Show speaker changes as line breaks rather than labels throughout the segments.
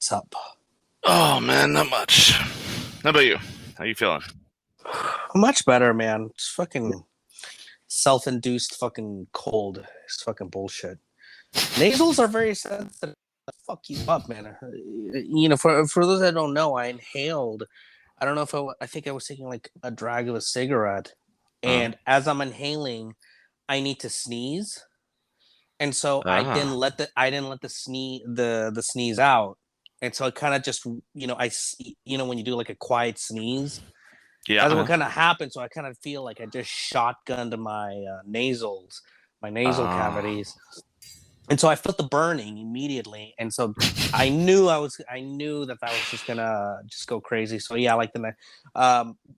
What's up?
Oh man, not much. How about you? How you feeling?
Much better, man. It's fucking self-induced fucking cold. It's fucking bullshit. Nasals are very sensitive. Fuck you up, man. For those that don't know, I inhaled. I don't know if I think I was taking like a drag of a cigarette,
Uh,
and as I'm inhaling, I need to sneeze, and so
ah,
I didn't let the sneeze out, and so it kind of just when you do like a quiet sneeze.
yeah.
That's what kind of happened. So I kind of feel like I just shotgunned my nasal
Uh,
cavities, and so I felt the burning immediately. And so I knew that was just gonna just go crazy. So yeah, like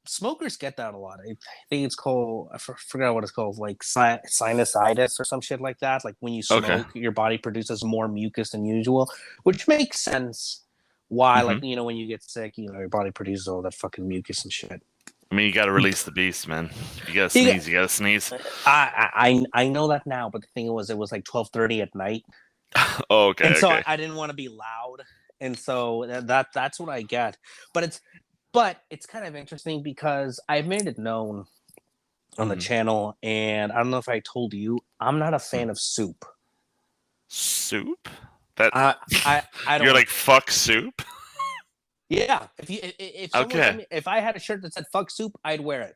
smokers get that a lot. I think it's called forgot what it's called, like sinusitis or some shit like that. Like when you
okay.
smoke, your body produces more mucus than usual, which makes sense. Why,
hmm
like when you get sick, your body produces all that fucking mucus and shit.
I mean, you got to release the beast, man. If you gotta
You
sneeze, you gotta sneeze.
I know that now, but the thing was, it was like 12:30 at night,
Oh,
and
okay,
so
okay.
I didn't want to be loud, and so that's what I get. But it's kind of interesting because I've made it known on the
hmm
channel, and I don't know if I told you, I'm not a fan of soup.
Soup? That
I I don't
you're
like
like
it.
fuck soup?
Yeah, if someone told
Okay,
me, if I had a shirt that said "fuck soup," I'd wear it.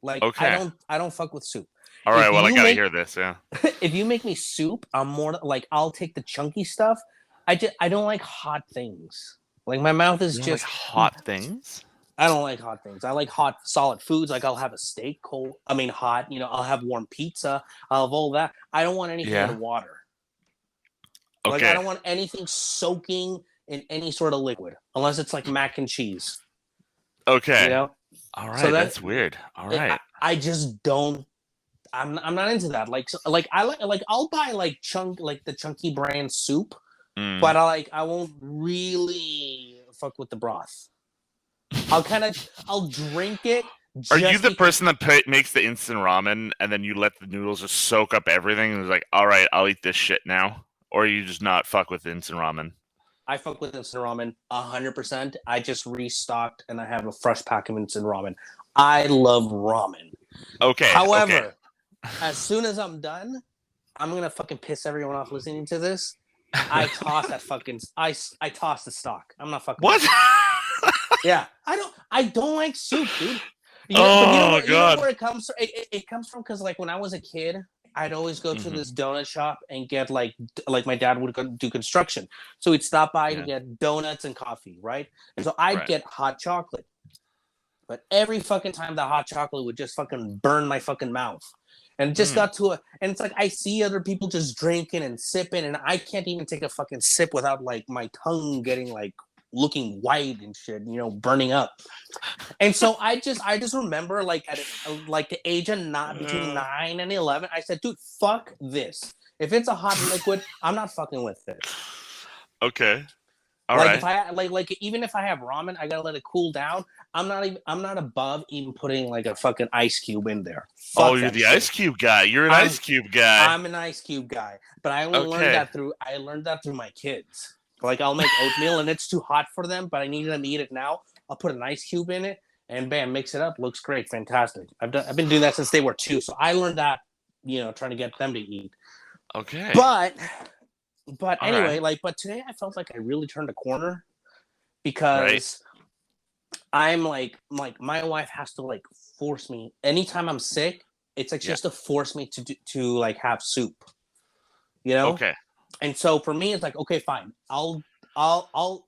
Like
okay.
I don't fuck with soup.
All right.
If
Well, I
you
gotta
make
hear this. Yeah.
if you make me soup, I'm more like I'll take the chunky stuff. I don't like hot things. Like my mouth is
You don't like
just
hot things?
I don't like hot things. I like hot solid foods. Like I'll have a steak cold. I mean hot. I'll have warm pizza. I'll have all that. I don't want anything
Yeah.
in water. Like I
Okay.
don't want anything soaking in any sort of liquid unless it's like mac and cheese. You
Okay.
know.
All
So
right.
that
That's weird. All
I,
right.
I just don't. I'm not into that. Like I like I'll buy like the chunky brand soup,
Mm.
but I won't really fuck with the broth. I'll drink it
Are you
just
the
because
person that makes the instant ramen and then you let the noodles just soak up everything and it's like, all right, I'll eat this shit now? Or you just not fuck with instant ramen?
I fuck with instant ramen 100%. I just restocked and I have a fresh pack of instant ramen. I love ramen.
Okay, okay.
However, as soon as I'm done, I'm gonna fucking piss everyone off listening to this. I toss the stock. I'm not fucking with
What?
it. Yeah, I don't like soup, dude. But
Oh
you know
god.
where it comes from? It comes from because like when I was a kid, I'd always go to
hmm
this donut shop and get like my dad would do construction, so he'd stop by to
Yeah,
get donuts and coffee, right? And so I'd
right.
get hot chocolate, but every fucking time the hot chocolate would just fucking burn my fucking mouth. And it just
Mm.
got and it's like I see other people just drinking and sipping, and I can't even take a fucking sip without like my tongue getting like looking white and shit, burning up. And so I just remember like at like the age of not between
Uh,
9 and 11, I said, dude, fuck this. If it's a hot liquid, I'm not fucking with it.
okay. All
Like if
right.
I even if I have ramen, I gotta let it cool down. I'm not above even putting like a fucking ice cube in there.
Oh,
Fuck
you're
that
the ice
shit.
cube guy. You're an
I'm
ice cube guy.
I'm an ice cube guy, but
Okay.
I learned that through my kids. Like I'll make oatmeal and it's too hot for them, but I need them to eat it now. I'll put an ice cube in it and bam, mix it up. Looks great, fantastic. I've been doing that since they were 2, so I learned that trying to get them to eat.
Okay.
But
All
anyway,
right.
but today I felt like I really turned a corner
Right.
because I'm like my wife has to like force me anytime I'm sick. It's like she
Yeah.
has to force me to like have soup, you know.
Okay.
And so for me, it's like, okay, fine. I'll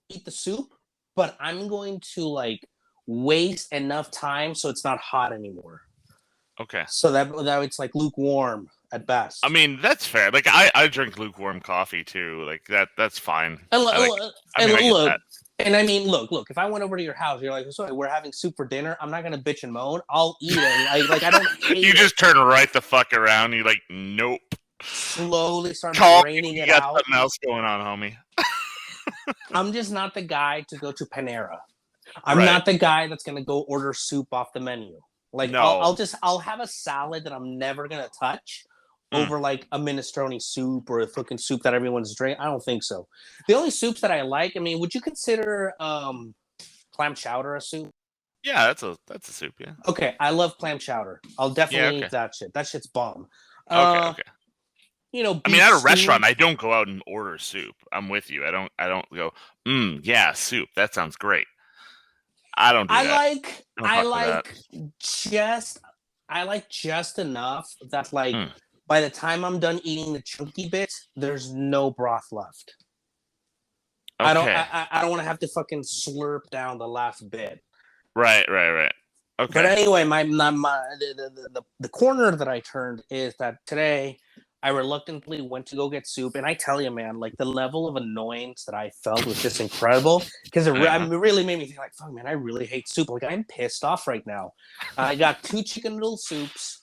eat the soup, but I'm going to like waste enough time so it's not hot anymore.
Okay.
So that it's like lukewarm at
I
best.
mean, that's fair. Like I drink lukewarm coffee too. Like that's fine.
And
I like I
and
mean, I get
look,
that.
and I mean, look. If I went over to your house, you're like, sorry, we're having soup for dinner. I'm not gonna bitch and moan. I'll eat it. And I don't
You
hate it.
just turn right the fuck around. You're like, nope.
Slowly start
Call me
draining
when you
it
got
out.
something else going on, homie.
I'm just not the guy to go to Panera. I'm
Right.
not the guy that's gonna go order soup off the menu. Like
No.
I'll have a salad that I'm never gonna touch, over like a minestrone soup or a fucking soup that everyone's drinking. I don't think so. The only soups that I like, I mean, would you consider clam chowder a soup?
Yeah, that's a soup. Yeah.
Okay, I love clam chowder. I'll
Yeah.
definitely
Okay.
eat that shit. That shit's bomb.
Okay.
Uh,
Okay. I mean,
beef
at a
stew.
restaurant, I don't go out and order soup. I'm with you. I don't go. Yeah, soup. That sounds great. I don't do
I
that.
like
I don't
I
fuck with that.
like just I like just enough that like
Mm.
by the time I'm done eating the chunky bits, there's no broth left.
Okay.
I don't want to have to fucking slurp down the last bit.
Right. Right. Right.
But
Okay.
anyway, the corner that I turned is that today I reluctantly went to go get soup, and I tell you, man, like the level of annoyance that I felt was just incredible because
Uh-huh.
it really made me think, like, fuck, man, I really hate soup. Like, I'm pissed off right now. I got 2 chicken noodle soups.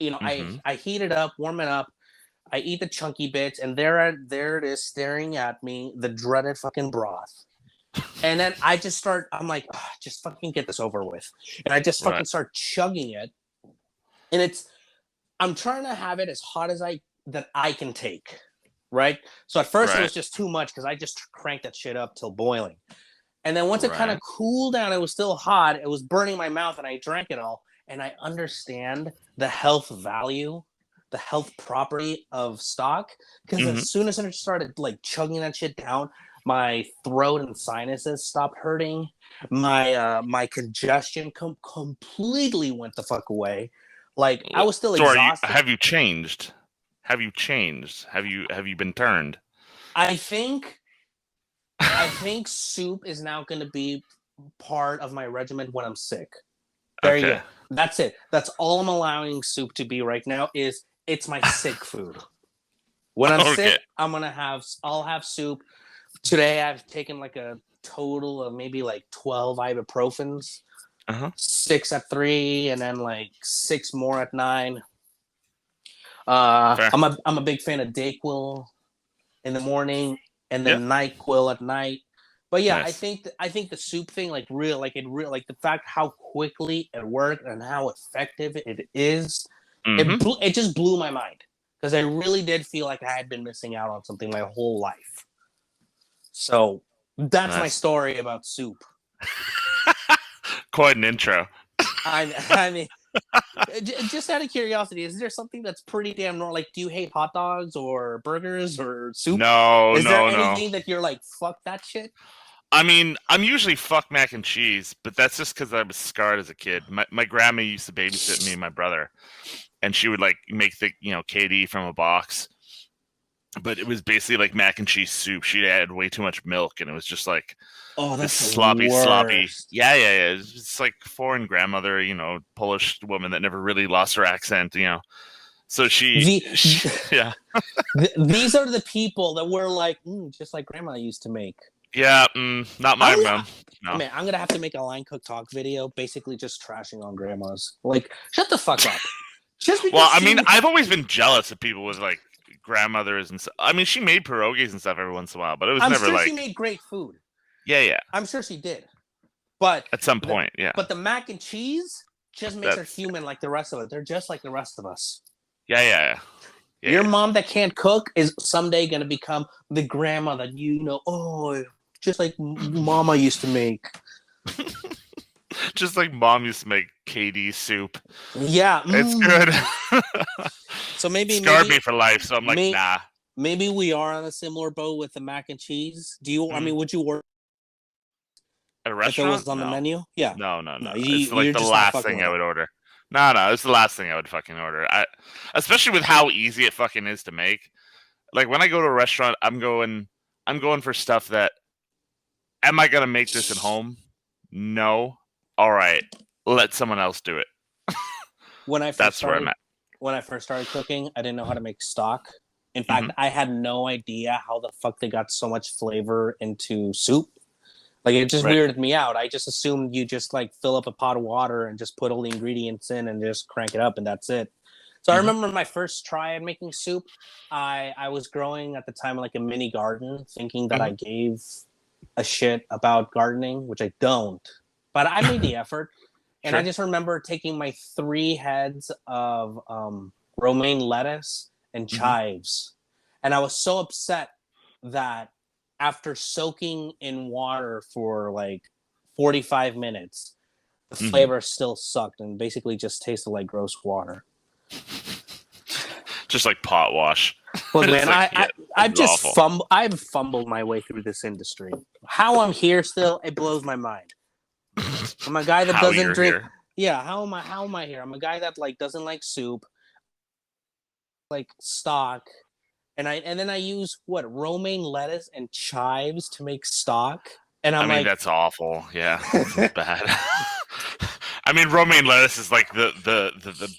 Mm-hmm.
I heat it up, warm it up. I eat the chunky bits, and there it is, staring at me, the dreaded fucking broth. And then I'm like, oh, just fucking get this over with. And I just fucking
Right.
start chugging it. And I'm trying to have it as hot as I can take. Right. So at first it
Right.
was just too much because I just cranked that shit up till boiling. And then once it kind
Right.
of cooled down, it was still hot. It was burning my mouth and I drank it all. And I understand the health value, the health property of stock. Because
Mm-hmm.
as soon as I started like chugging that shit down, my throat and sinuses stopped hurting. My congestion completely went the fuck away. Like I was still
So
exhausted.
have you changed? Have you changed? Have you been turned?
I think I think soup is now going to be part of my regimen when I'm sick. There you
Okay.
go. That's it. That's all I'm allowing soup to be right now. Is it's my sick food. When I'm
Okay.
sick, I'll have soup. Today I've taken like a total of maybe like 12 ibuprofens,
Uh-huh.
6 at 3, and then like 6 more at 9.
Fair.
I'm a big fan of Dayquil in the morning and
Yeah.
then NyQuil at night. But yeah,
Nice.
I think the soup thing, like like the fact how quickly it worked and how effective it is,
Mm-hmm.
it just blew my mind because I really did feel like I had been missing out on something my whole life. So that's my
Nice.
story about soup.
Quite an intro.
I mean, just out of curiosity, is there something that's pretty damn normal? Like, do you hate hot dogs or burgers or soup?
No,
Is there
no, no.
anything that you're like, fuck that shit?
I mean, I'm usually fuck mac and cheese, but that's just because I was scarred as a kid. My grandma used to babysit me and my brother, and she would like make the KD from a box, but it was basically like mac and cheese soup. She had way too much milk, and it was just like
Oh,
this
that's the
sloppy.
worst.
Yeah, yeah, yeah. It's like foreign grandmother, Polish woman that never really lost her accent, So
The,
yeah,
these are the people that were like, just like grandma used to make.
yeah, not my mom.
I
No.
mean, I'm gonna have to make a line cook talk video, basically just trashing on grandmas. Like, shut the fuck up. Just because
Well, I mean, I've always been jealous of people with like grandmothers and stuff. I mean, she made pierogies and stuff every once in a while, but it was
I'm
never
sure
like,
she made great food.
yeah.
I'm sure she did. But
At some point, yeah.
But the mac and cheese just makes her
That's
human like the rest of us. They're just like the rest of us.
yeah.
Your mom that can't cook is someday gonna become the grandma that oh, just like mama used to make.
Just like mom used to make KD soup.
Yeah,
It's good.
So maybe
Scarred me for life, so I'm like, nah.
Maybe we are on a similar boat with the mac and cheese. Do you? I mean, would you order
At a
if it
restaurant?
was on the menu? Yeah.
No. It's
You're
like the
just not
last
fucking
thing I
with
would
it.
order. No, it's the last thing I would fucking order. Especially with how easy it fucking is to make. Like when I go to a restaurant, I'm going for stuff that am I gonna make this at home? No. All right, let someone else do it.
When I first
That's where I'm at.
when I first started cooking, I didn't know how to make stock. In fact, I had no idea how the fuck they got so much flavor into soup. Like it just
Right.
weirded me out. I just assumed you just like fill up a pot of water and just put all the ingredients in and just crank it up and that's it. So I remember my first try at making soup. I was growing at the time like a mini garden, thinking that I gave a shit about gardening, which I don't. But I made the effort. And I
Sure.
just remember taking my 3 heads of romaine lettuce, and chives. And I was so upset that after soaking in water for like 45 minutes, the flavor still sucked and basically just tasted like gross water.
Just like pot wash.
Look, man,
like,
I've fumbled my way through this industry. How I'm here still, it blows my mind. I'm a guy that doesn't drink. Here. Yeah, how am I here? I'm a guy that like doesn't like soup, like stock, and then I use romaine lettuce and chives to make stock. And I mean,
that's awful. Yeah, that's bad. I mean, romaine lettuce is like the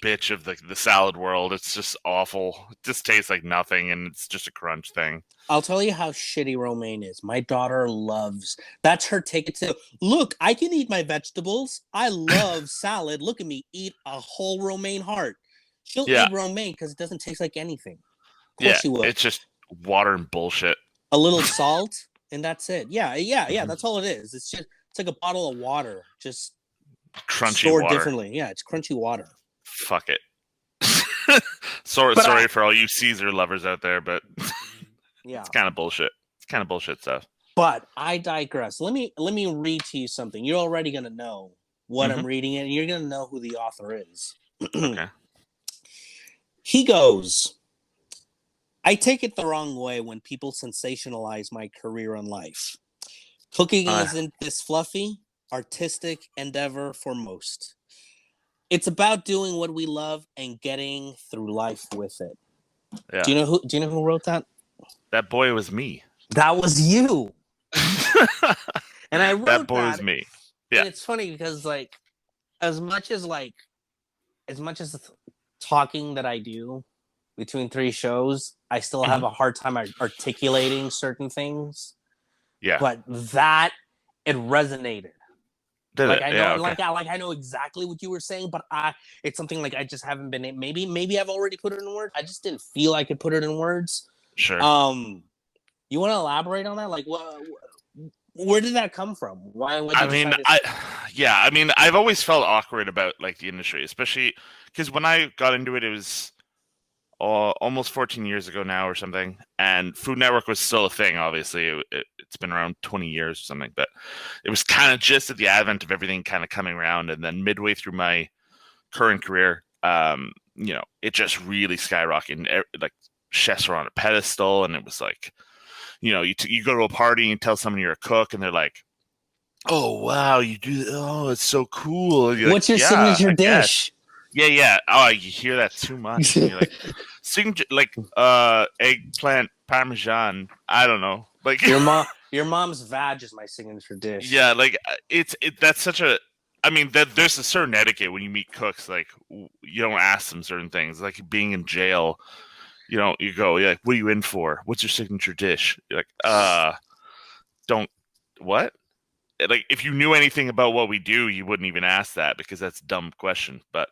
bitch of the salad world. It's just awful. It just tastes like nothing, and it's just a crunch thing.
I'll tell you how shitty romaine is. My daughter loves. That's her ticket to. Look, I can eat my vegetables. I love salad. Look at me eat a whole romaine heart. She'll eat romaine because it doesn't taste like anything. Of course she will.
It's just water and bullshit.
A little salt, and that's it. Yeah. That's all it is. It's like a bottle of water, just
crunchy
stored
water.
Differently. Yeah, it's crunchy water.
Fuck it. Sorry for all you Caesar lovers out there, but it's kind of bullshit. It's kind of bullshit stuff.
But I digress. Let me read to you something. You're already gonna know what I'm reading, and you're gonna know who the author is.
Okay.
He goes, I take it the wrong way when people sensationalize my career in life. Cooking isn't this fluffy, artistic endeavor for most. It's about doing what we love and getting through life with it. Yeah. Do you know who wrote that?
That boy was me.
That was you. And I wrote
that boy was me. Yeah.
And it's funny because like as much as talking that I do between 3 shows, I still have a hard time articulating certain things.
Yeah.
But that it resonated. I know exactly what you were saying, but it's something like I just haven't been. Maybe I've already put it in words. I just didn't feel I could put it in words.
Sure.
You want to elaborate on that? Like, where did that come from? Why?
I've always felt awkward about like the industry, especially because when I got into it, it was almost 14 years ago now or something, and Food Network was still a thing. Obviously, it's been around 20 years or something, but it was kind of just at the advent of everything kind of coming around, and then midway through my current career, it just really skyrocketed. Like chefs were on a pedestal, and it was like, you go to a party and you tell someone you're a cook, and they're like, "Oh wow, you do! Oh, it's so cool."
What's your signature dish?
Yeah. Oh, you hear that too much. You're like, eggplant parmesan. I don't know. Like
your mom's vag is my signature dish.
Yeah, like that's such a. I mean, there's a certain etiquette when you meet cooks. Like, you don't ask them certain things. Like being in jail, you go, like, what are you in for? What's your signature dish? You're like, don't what? Like, if you knew anything about what we do, you wouldn't even ask that because that's a dumb question. But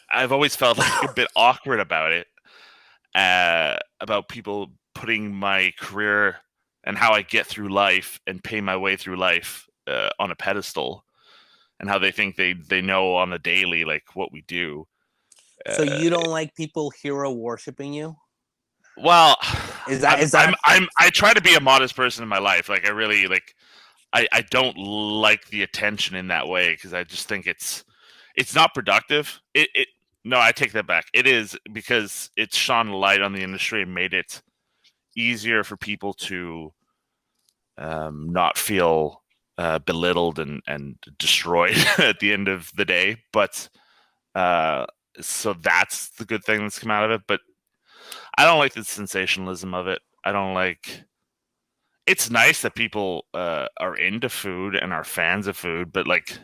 I've always felt like a bit awkward about it, about people putting my career and how I get through life and pay my way through life on a pedestal, and how they think they know on the daily like what we do.
So you don't like people hero worshiping you?
Well,
is that?
I try to be a modest person in my life. Like I really like. I don't like the attention in that way because I just think it's not productive. No, I take that back. It is, because it's shone a light on the industry and made it easier for people to not feel belittled and destroyed at the end of the day. But so that's the good thing that's come out of it. But I don't like the sensationalism of it. I don't like. It's nice that people are into food and are fans of food, but like,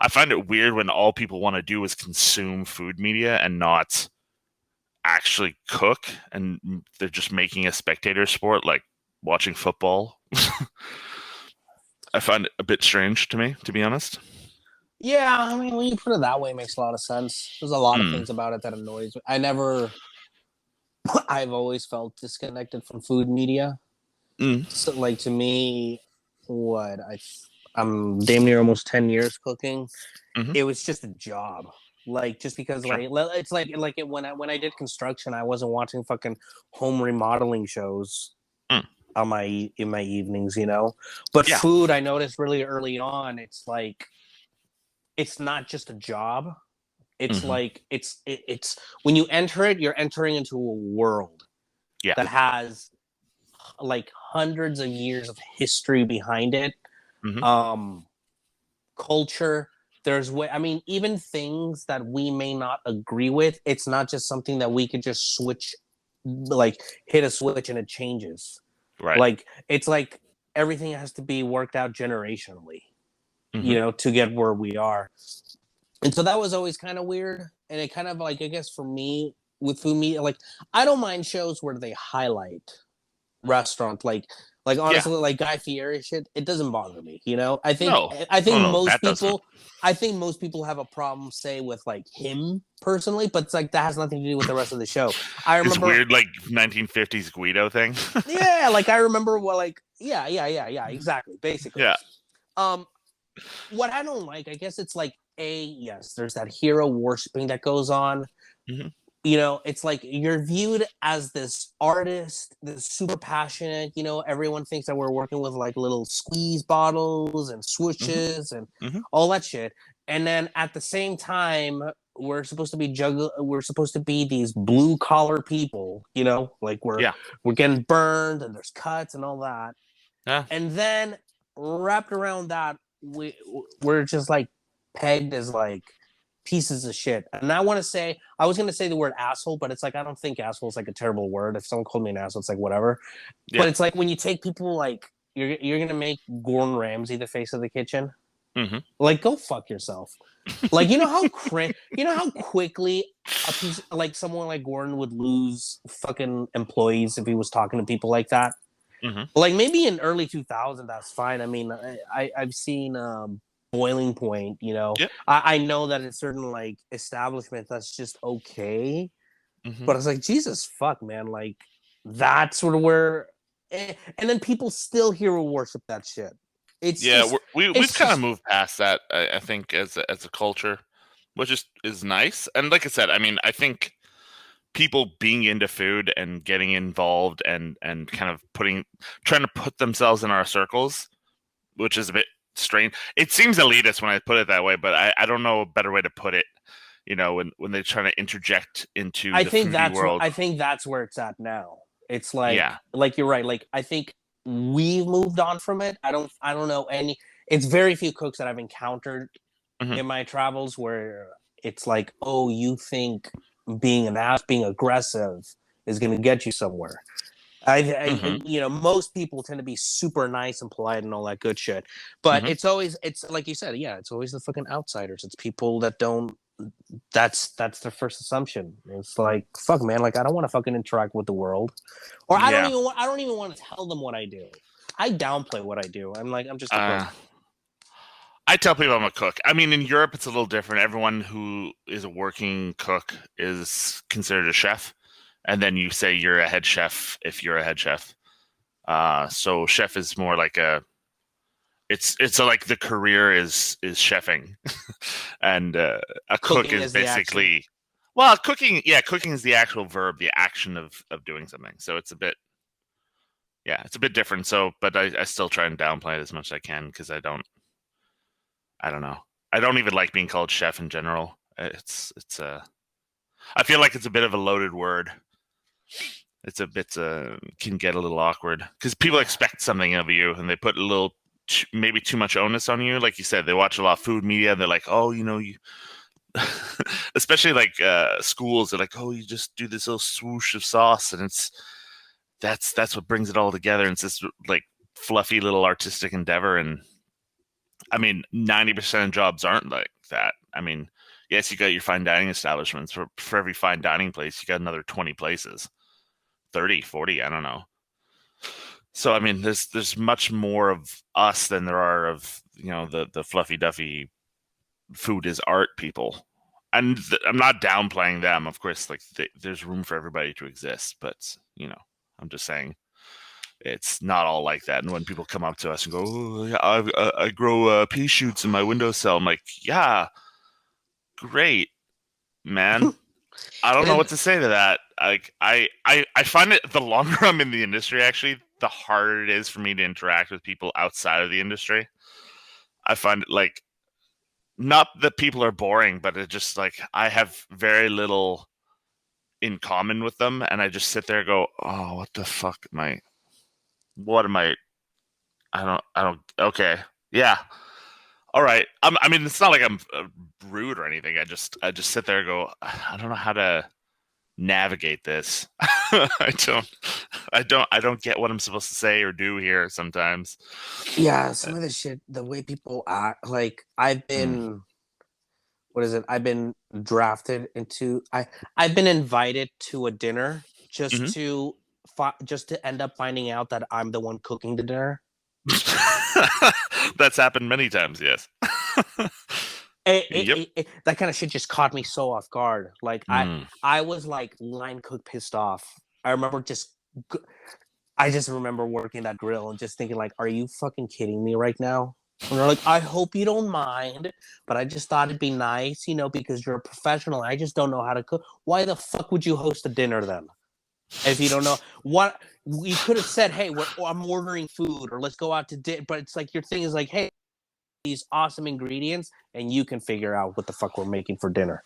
I find it weird when all people want to do is consume food media and not actually cook, and they're just making a spectator sport like watching football. I find it a bit strange to me, to be honest.
Yeah, I mean, when you put it that way, it makes a lot of sense. There's a lot of things about it that annoys me. I've always felt disconnected from food media. So, like, to me, I'm damn near almost 10 years cooking. It was just a job. Like just because
Sure.
it's when I did construction, I wasn't watching fucking home remodeling shows
Mm.
on my in my evenings, you know. But
Yeah.
food, I noticed really early on, it's like it's not just a job. It's
Hmm.
like it's when you enter it, you're entering into a world
Yeah.
that has like hundreds of years of history behind it.
Hmm.
Um, culture. There's way. I mean, even things that we may not agree with. It's not just something that we could just switch, like hit a switch and it changes.
Right.
Like it's like everything has to be worked out generationally,
Hmm.
you know, to get where we are. And so that was always kind of weird. And it kind of like I guess for me with food media, like I don't mind shows where they highlight restaurant like
Yeah.
honestly like Guy Fieri shit, it doesn't bother me, you know. I think
No.
I
No.
think
No.
most
That doesn't.
people I think most people have a problem say with like him personally, but it's like that has nothing to do with the rest of the show. I
This
remember
weird like 1950s Guido thing.
yeah, like I remember what like yeah, exactly, basically.
Yeah.
Um what I don't like, I guess it's like yes, there's that hero worshiping that goes on.
Hmm.
You know, it's like you're viewed as this artist, this super passionate, you know, everyone thinks that we're working with like little squeeze bottles and
Hmm.
swooshes and
Hmm.
all that shit. And then at the same time, we're supposed to be these blue collar people, you know, like
Yeah.
we're getting burned and there's cuts and all that.
Yeah.
And then wrapped around that, we're just like pegged as like pieces of shit. And I was gonna say the word asshole, but it's like I don't think asshole is like a terrible word. If someone called me an asshole, it's like whatever. But
Yeah.
it's like when you take people like you're gonna make Gordon Ramsay the face of the kitchen.
Hmm.
Like go fuck yourself. Like you know how quickly a piece like someone like Gordon would lose fucking employees if he was talking to people like that.
Hmm.
Like maybe in early 2000 that's fine. I mean I've seen Boiling Point, you know.
Yeah.
I know that in certain like establishments that's just okay,
Hmm.
but it's like Jesus fuck man, like that's sort of where and then people still hero worship that shit. It's
Yeah.
just
We've
it's
kind of
just
moved past that. I think as a culture, which is nice. And like I said, I mean, I think people being into food and getting involved and kind of trying to put themselves in our circles, which is a bit strange. It seems elitist when I put it that way, but I don't know a better way to put it. You know, when they're trying to interject into the foodie world.
I think that's where it's at now. It's
Yeah.
like you're right. Like I think we've moved on from it. I don't know any. It's very few cooks that I've encountered
Hmm.
in my travels where it's like, oh, you think being an ass, being aggressive is going to get you somewhere.
Hmm.
You know, most people tend to be super nice and polite and all that good shit, but
Hmm.
it's like you said, yeah, it's always the fucking outsiders. It's people that don't. That's their first assumption. It's like, fuck, man. Like, I don't want to fucking interact with the world, or
Yeah.
I don't even want to tell them what I do. I downplay what I do. I'm like, I'm just a
Uh,
cook.
I tell people I'm a cook. I mean, in Europe, it's a little different. Everyone who is a working cook is considered a chef, and then you say you're a head chef if you're a head chef. So chef is more like like the career is chefing, and a cook
Cooking
is
is the action.
basically well, cooking. Yeah, cooking is the actual verb, the action of doing something. So it's a bit it's a bit different. So, but I still try and downplay it as much as I can because I don't know. I don't even like being called chef in general. It's I feel like it's a bit of a loaded word. It's a bit can get a little awkward because people
Yeah.
expect something of you and they put a little maybe too much onus on you. Like you said, they watch a lot of food media. And they're like, oh, you know, you especially like schools. They're like, oh, you just do this little swoosh of sauce, and that's what brings it all together. And it's this like fluffy little artistic endeavor. And I mean, 90% of jobs aren't like that. I mean, yes, you got your fine dining establishments. For every fine dining place, you got another 20 places, 30, 40, I don't know. So I mean, there's much more of us than there are of, you know, the fluffy duffy food is art people. And I'm not downplaying them, of course. Like there's room for everybody to exist, but you know, I'm just saying it's not all like that. And when people come up to us and go, "Oh, yeah, I grow pea shoots in my windowsill," I'm like, "Yeah, great. man. I don't know what to say to that. Like I find it the longer I'm in the industry, actually, the harder it is for me to interact with people outside of the industry. I find it like not that people are boring, but it just like I have very little in common with them, and I just sit there and go, "Oh, what the fuck am I? What am I? I don't. Okay, yeah, all right. I mean, it's not like I'm rude or anything. I just sit there and go, I don't know how to navigate this. I don't get what I'm supposed to say or do here sometimes.
Yeah, some of the shit, the way people act, like I've
Mm.
been, what is it? I've been drafted into, I've been invited to a dinner just
Hmm.
to, just to end up finding out that I'm the one cooking the dinner.
That's happened many times, yes. Yep.
That kind of shit just caught me so off guard. Like
Mm.
I was like line cook pissed off. I remember I just remember working that grill and just thinking like, are you fucking kidding me right now? And they're like, I hope you don't mind, but I just thought it'd be nice, because you're a professional. I just don't know how to cook. Why the fuck would you host a dinner then? If you don't know what you could have said, hey, I'm ordering food or let's go out to dinner. But it's like your thing is like, hey, these awesome ingredients and you can figure out what the fuck we're making for dinner.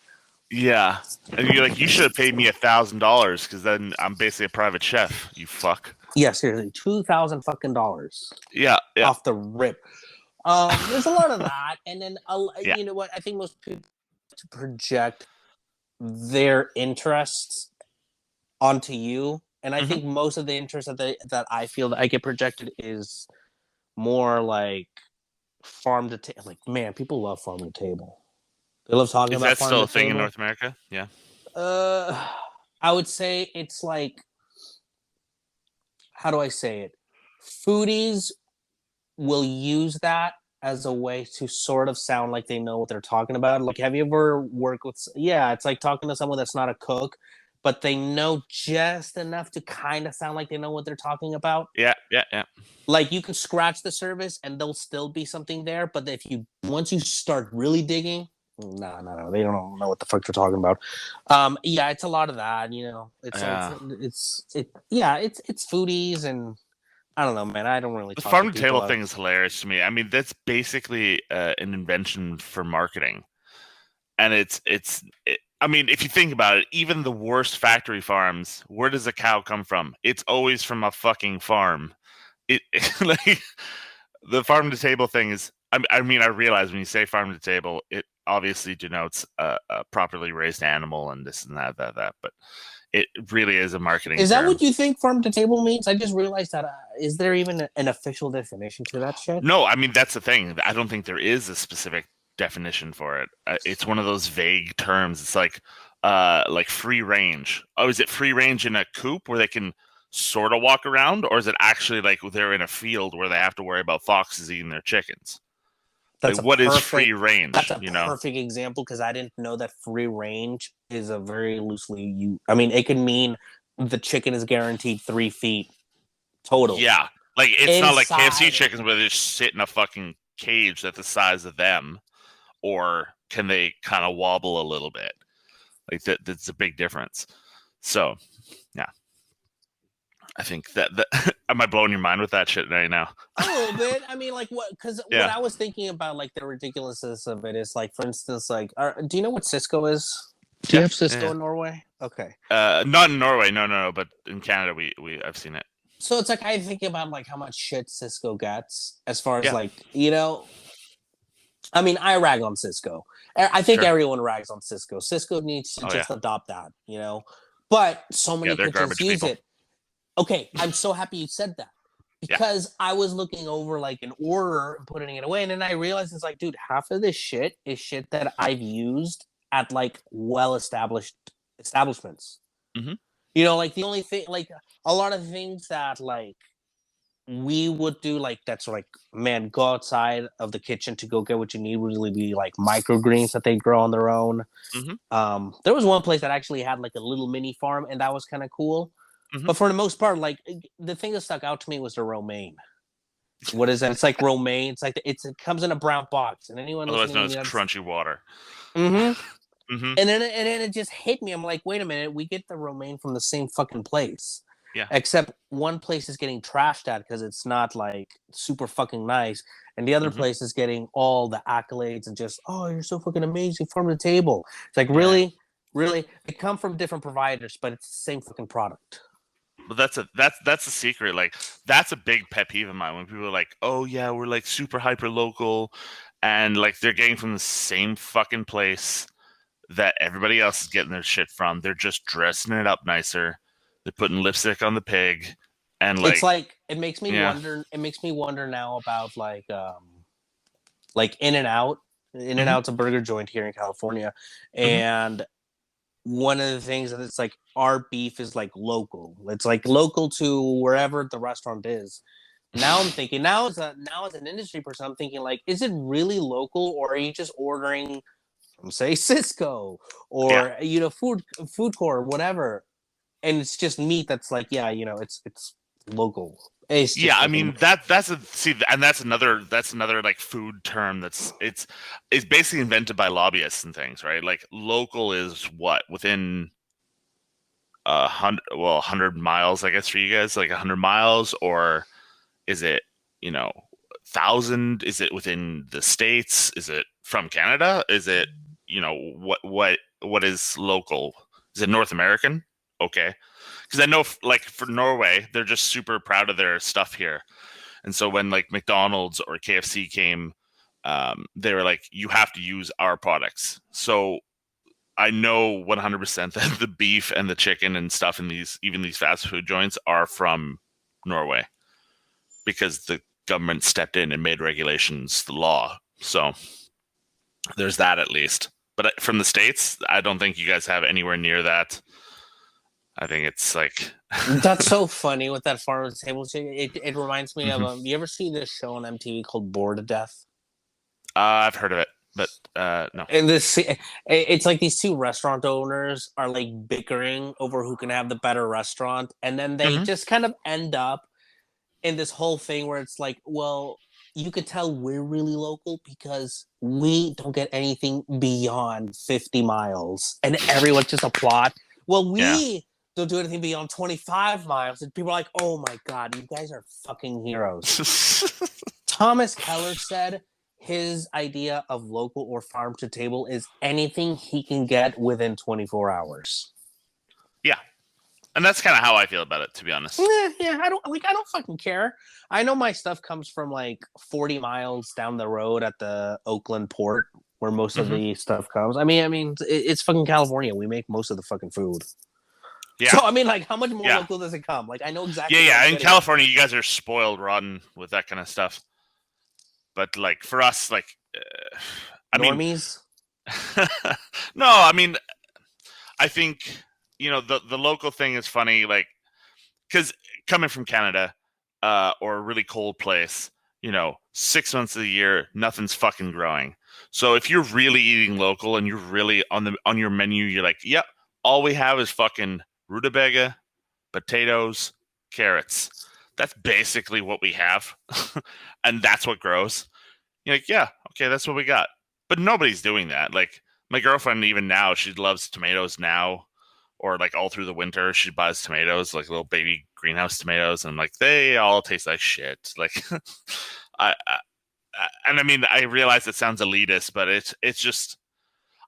Yeah. And you're like, you should have paid me $1,000 because then I'm basically a private chef. You fuck.
Yeah, seriously, $2,000 fucking dollars
Yeah. Yeah.
off the rip. There's a lot of that, and then
Yeah.
you know what? I think most people to project their interests onto you, and I
Hmm.
think most of the interest that I feel that I get projected is more like farm to table. Like, man, people love farm to table. They love talking
Is
about
that
farm
still
to
a thing in
table.
North America? Yeah.
Uh, I would say it's like, how do I say it? Foodies will use that as a way to sort of sound like they know what they're talking about. Like, have you ever worked with? Yeah, it's like talking to someone that's not a cook, but they know just enough to kind of sound like they know what they're talking about.
Yeah. Yeah. Yeah.
Like you can scratch the surface and there'll still be something there, but if you once you start really digging, no, they don't know what the fuck they're talking about. Yeah, it's a lot of that.
Yeah.
It's foodies and I don't know, man. I don't really
The
talk to
farm to table
people.
thing is hilarious to me. I mean, that's basically an invention for marketing, and I mean, if you think about it, even the worst factory farms, where does a cow come from? It's always from a fucking farm. It like the farm to table thing is. I mean, I realize when you say farm to table, it obviously denotes a properly raised animal and this and that. But it really is a marketing
Is that
term.
what you think farm to table means? I just realized that. Is there even an official definition to that shit?
No, I mean that's the thing. I don't think there is a specific definition for it. It's one of those vague terms. It's like free range. Oh, is it free range in a coop where they can sort of walk around, or is it actually like they're in a field where they have to worry about foxes eating their chickens? Like,
That's a
what is free
perfect. That's
range?
a perfect example because I didn't know that free range is a very loosely you. I mean, it can mean the chicken is guaranteed 3 feet total
Yeah, like it's not like KFC
inside.
chickens where they just sit in a fucking cage that's the size of them, or can they kind of wobble a little bit? Like that's a big difference. So yeah, I think that am I blowing your mind with that shit right now?
A little bit. I mean, like what? Because what
Yeah,
I was thinking about, like the ridiculousness of it, is like, for instance, like, do you know what Cisco is? Do you
yeah,
have Cisco
yeah.
in Norway? Okay.
Not in Norway, no, but in Canada, we I've seen it.
So it's like I think about like how much shit Cisco gets as far as
Yeah,
like I mean I rag on Cisco. I think
sure.
everyone rags on Cisco. Cisco needs to
Oh yeah,
just adopt that. But so
yeah,
many
they're
kitchens
garbage
use
people.
it. Okay, I'm so happy you said that
Yeah,
because I was looking over like an order and putting it away, and then I realized it's like, dude, half of this shit is shit that I've used at like well established establishments.
hmm
Like the only thing, like a lot of things that like we would do like that's like man go outside of the kitchen to go get what you need would really be like microgreens that they grow on their own.
hmm
There was one place that actually had like a little mini farm and that was kind of cool,
hmm
but for the most part like the thing that stuck out to me was the romaine. What is that? It's like romaine. It comes in a brown box and anyone
Otherwise
listening
known
in the
as
United States.
crunchy water.
Mm-hmm.
Mm-hmm.
And then it just hit me. I'm like, wait a minute, we get the romaine from the same fucking place.
Yeah.
Except one place is getting trashed at because it's not like super fucking nice, and the other
Mm-hmm.
place is getting all the accolades and just, oh, you're so fucking amazing, farm to table. It's like,
Yeah.
really, really, they come from different providers, but it's the same fucking product.
But that's the secret. Like that's a big pet peeve of mine when people are like, "Oh yeah, we're like super hyper local," and like they're getting from the same fucking place that everybody else is getting their shit from. They're just dressing it up nicer. They're putting lipstick on the pig, and
It's
like,
like it makes me
yeah,
wonder. It makes me wonder now about like In and Out. In and
hmm
Out's a burger joint here in California,
hmm
and one of the things that it's like our beef is like local. It's like local to wherever the restaurant is. Now I'm thinking now as an industry person, I'm thinking like, is it really local or are you just ordering from say Cisco
yeah,
or food court or whatever, and it's just meat that's like, yeah, it's local. It's
yeah.
just
I
fucking
mean that's a see, and that's another like food term that's it's basically invented by lobbyists and things, right? Like local is what within 100 miles, I guess for you guys, like 100 miles, or is it, 1,000? Is it within the states? Is it from Canada? Is it, what is local? Is it North American? Okay, because I know, like for Norway, they're just super proud of their stuff here, and so when like McDonald's or KFC came, they were like, you have to use our products. So I know 100% that the beef and the chicken and stuff in these fast food joints are from Norway because the government stepped in and made regulations the law. So there's that at least. But from the States, I don't think you guys have anywhere near that. I think it's like,
That's so funny with that farm to table chicken. It reminds me of
Mhm.
you ever see this show on MTV called Bored to Death?
I've heard of it, but no.
And this it's like these two restaurant owners are like bickering over who can have the better restaurant, and then they
hmm
just kind of end up in this whole thing where it's like, well, you could tell we're really local because we don't get anything beyond 50 miles, and everyone's just applaud. Well,
Yeah.
we don't do anything beyond 25 miles, and people are like, oh my god, you guys are fucking heroes. Thomas Keller said his idea of local or farm to table is anything he can get within 24 hours.
Yeah. And that's kind of how I feel about it, to be honest.
Yeah, I don't fucking care. I know my stuff comes from like 40 miles down the road at the Oakland port where most of
hmm
the stuff comes. I mean, it's fucking California. We make most of the fucking food.
Yeah.
So I mean, like, how much more
Yeah.
local does it come? Like, I know
Yeah.
exactly where
Yeah.
I'm
In
getting it.
California, you guys are spoiled rotten with that kind of stuff. But like for us, like, I mean,
Normies.
no, I mean, I think the local thing is funny, like because coming from Canada, or a really cold place, 6 months of the year, nothing's fucking growing. So if you're really eating local and you're really on your menu, you're like, yep, all we have is fucking rutabaga, potatoes, carrots. That's basically what we have, and that's what grows. You're like, yeah, okay, that's what we got. But nobody's doing that. Like my girlfriend, even now, she loves tomatoes now, or like all through the winter, she buys tomatoes, like little baby greenhouse tomatoes, and like they all taste like shit. Like, and I mean, I realize it sounds elitist, but it's just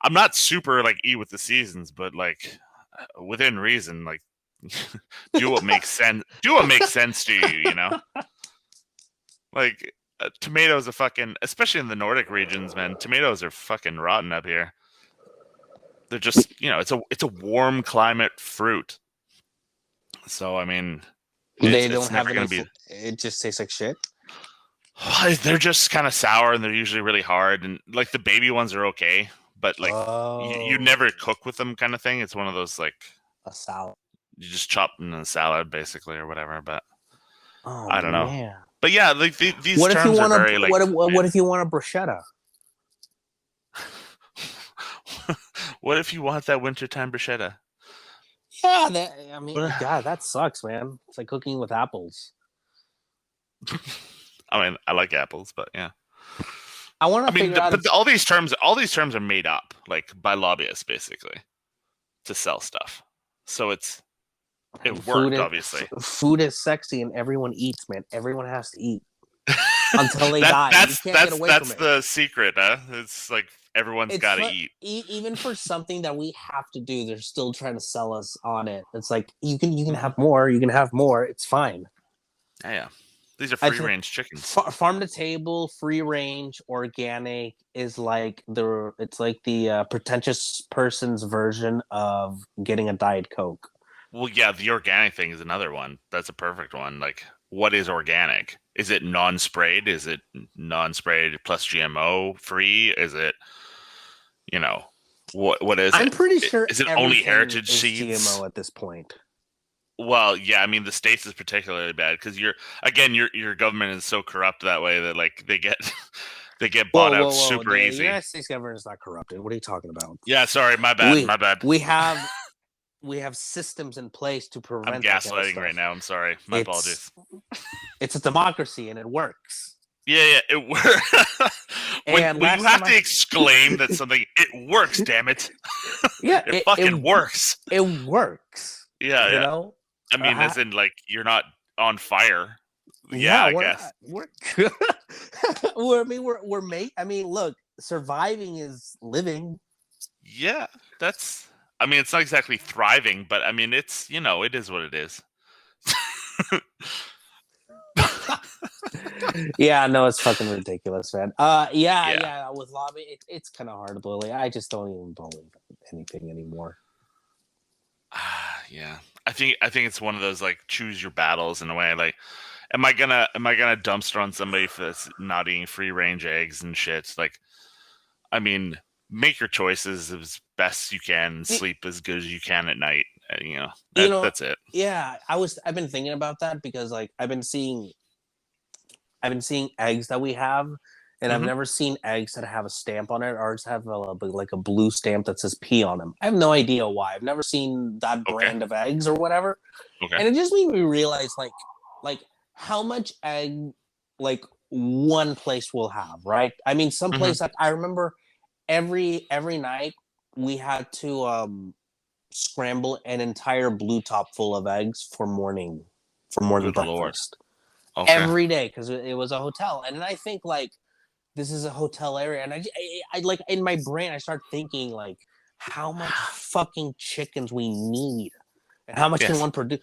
I'm not super like eat with the seasons, but like within reason, like do what makes sense. Do what makes sense to you. Like tomatoes are fucking, especially in the Nordic regions, man. Tomatoes are fucking rotten up here. They're just, it's a warm climate fruit. So I mean, it's
They
it's
don't
never
have
gonna
any.
be.
It just tastes like shit.
They're just kind of sour and they're usually really hard. And like the baby ones are okay, but like you
Oh,
never cook with them kind of thing. It's one of those like
a salad.
you just chop them in a salad basically or whatever. But
Oh
I don't know.
man.
But yeah, like these
What if you
terms are
want
very
a
like.
what if you want a bruschetta?
What if you want that wintertime bruschetta?
Yeah, I mean, God, that sucks, man. It's like cooking with apples.
I mean, I like apples, but yeah.
I want
I
to
mean,
figure out.
but all these terms are made up, like by lobbyists, basically, to sell stuff. So it worked, obviously.
Food is sexy, and everyone eats, man. Everyone has to eat until they die. You
That's
can't get away from it.
the secret, huh? It's like everyone's got to eat.
Even for something that we have to do, they're still trying to sell us on it. It's like you can have more. You can have more. It's fine.
Yeah. These are free range chickens.
Farm to table, free range, organic is like the pretentious person's version of getting a Diet Coke.
Well, yeah, the organic thing is another one. That's a perfect one. Like, what is organic? Is it non-sprayed? Is it non-sprayed plus GMO free? Is it, what is it?
I'm pretty sure
is it only heritage seeds?
GMO at this point.
Well, yeah, I mean the States is particularly bad because your government is so corrupt that way that like they get bought out super easy.
The United States government is not corrupted. What are you talking about?
Yeah, sorry, my bad.
We have systems in place to prevent.
I'm gaslighting right now. I'm sorry. My apologies.
It's a democracy and it works.
Yeah, it works. when you have to exclaim that something it works, damn it.
Yeah,
it fucking works.
It works.
Yeah,
you know.
I mean, as in, like, you're not on fire.
Yeah,
I guess.
I mean, look, surviving is living.
Yeah, I mean, it's not exactly thriving, but I mean, it's, it is what it is.
Yeah, no, it's fucking ridiculous, man. Yeah. With lobby, it's kind of hard to believe. I just don't even believe anything anymore.
Yeah. I think it's one of those like choose your battles in a way. Like, am I gonna dumpster on somebody for this not eating free range eggs and shit? Like, I mean, make your choices as best you can, sleep as good as you can at night. That's it.
Yeah, I've been thinking about that because like I've been seeing eggs that we have. And I've never seen eggs that have a stamp on it. Ours have a blue stamp that says P on them. I have no idea why. I've never seen that brand of eggs or whatever.
Okay.
And it just made me realize like how much egg like one place will have, right? I mean, some place I remember every night we had to scramble an entire blue top full of eggs for morning breakfast. Okay. Every day because it was a hotel, and I think like. This is a hotel area, and I like in my brain I start thinking like how much fucking chickens we need and how much can one produce,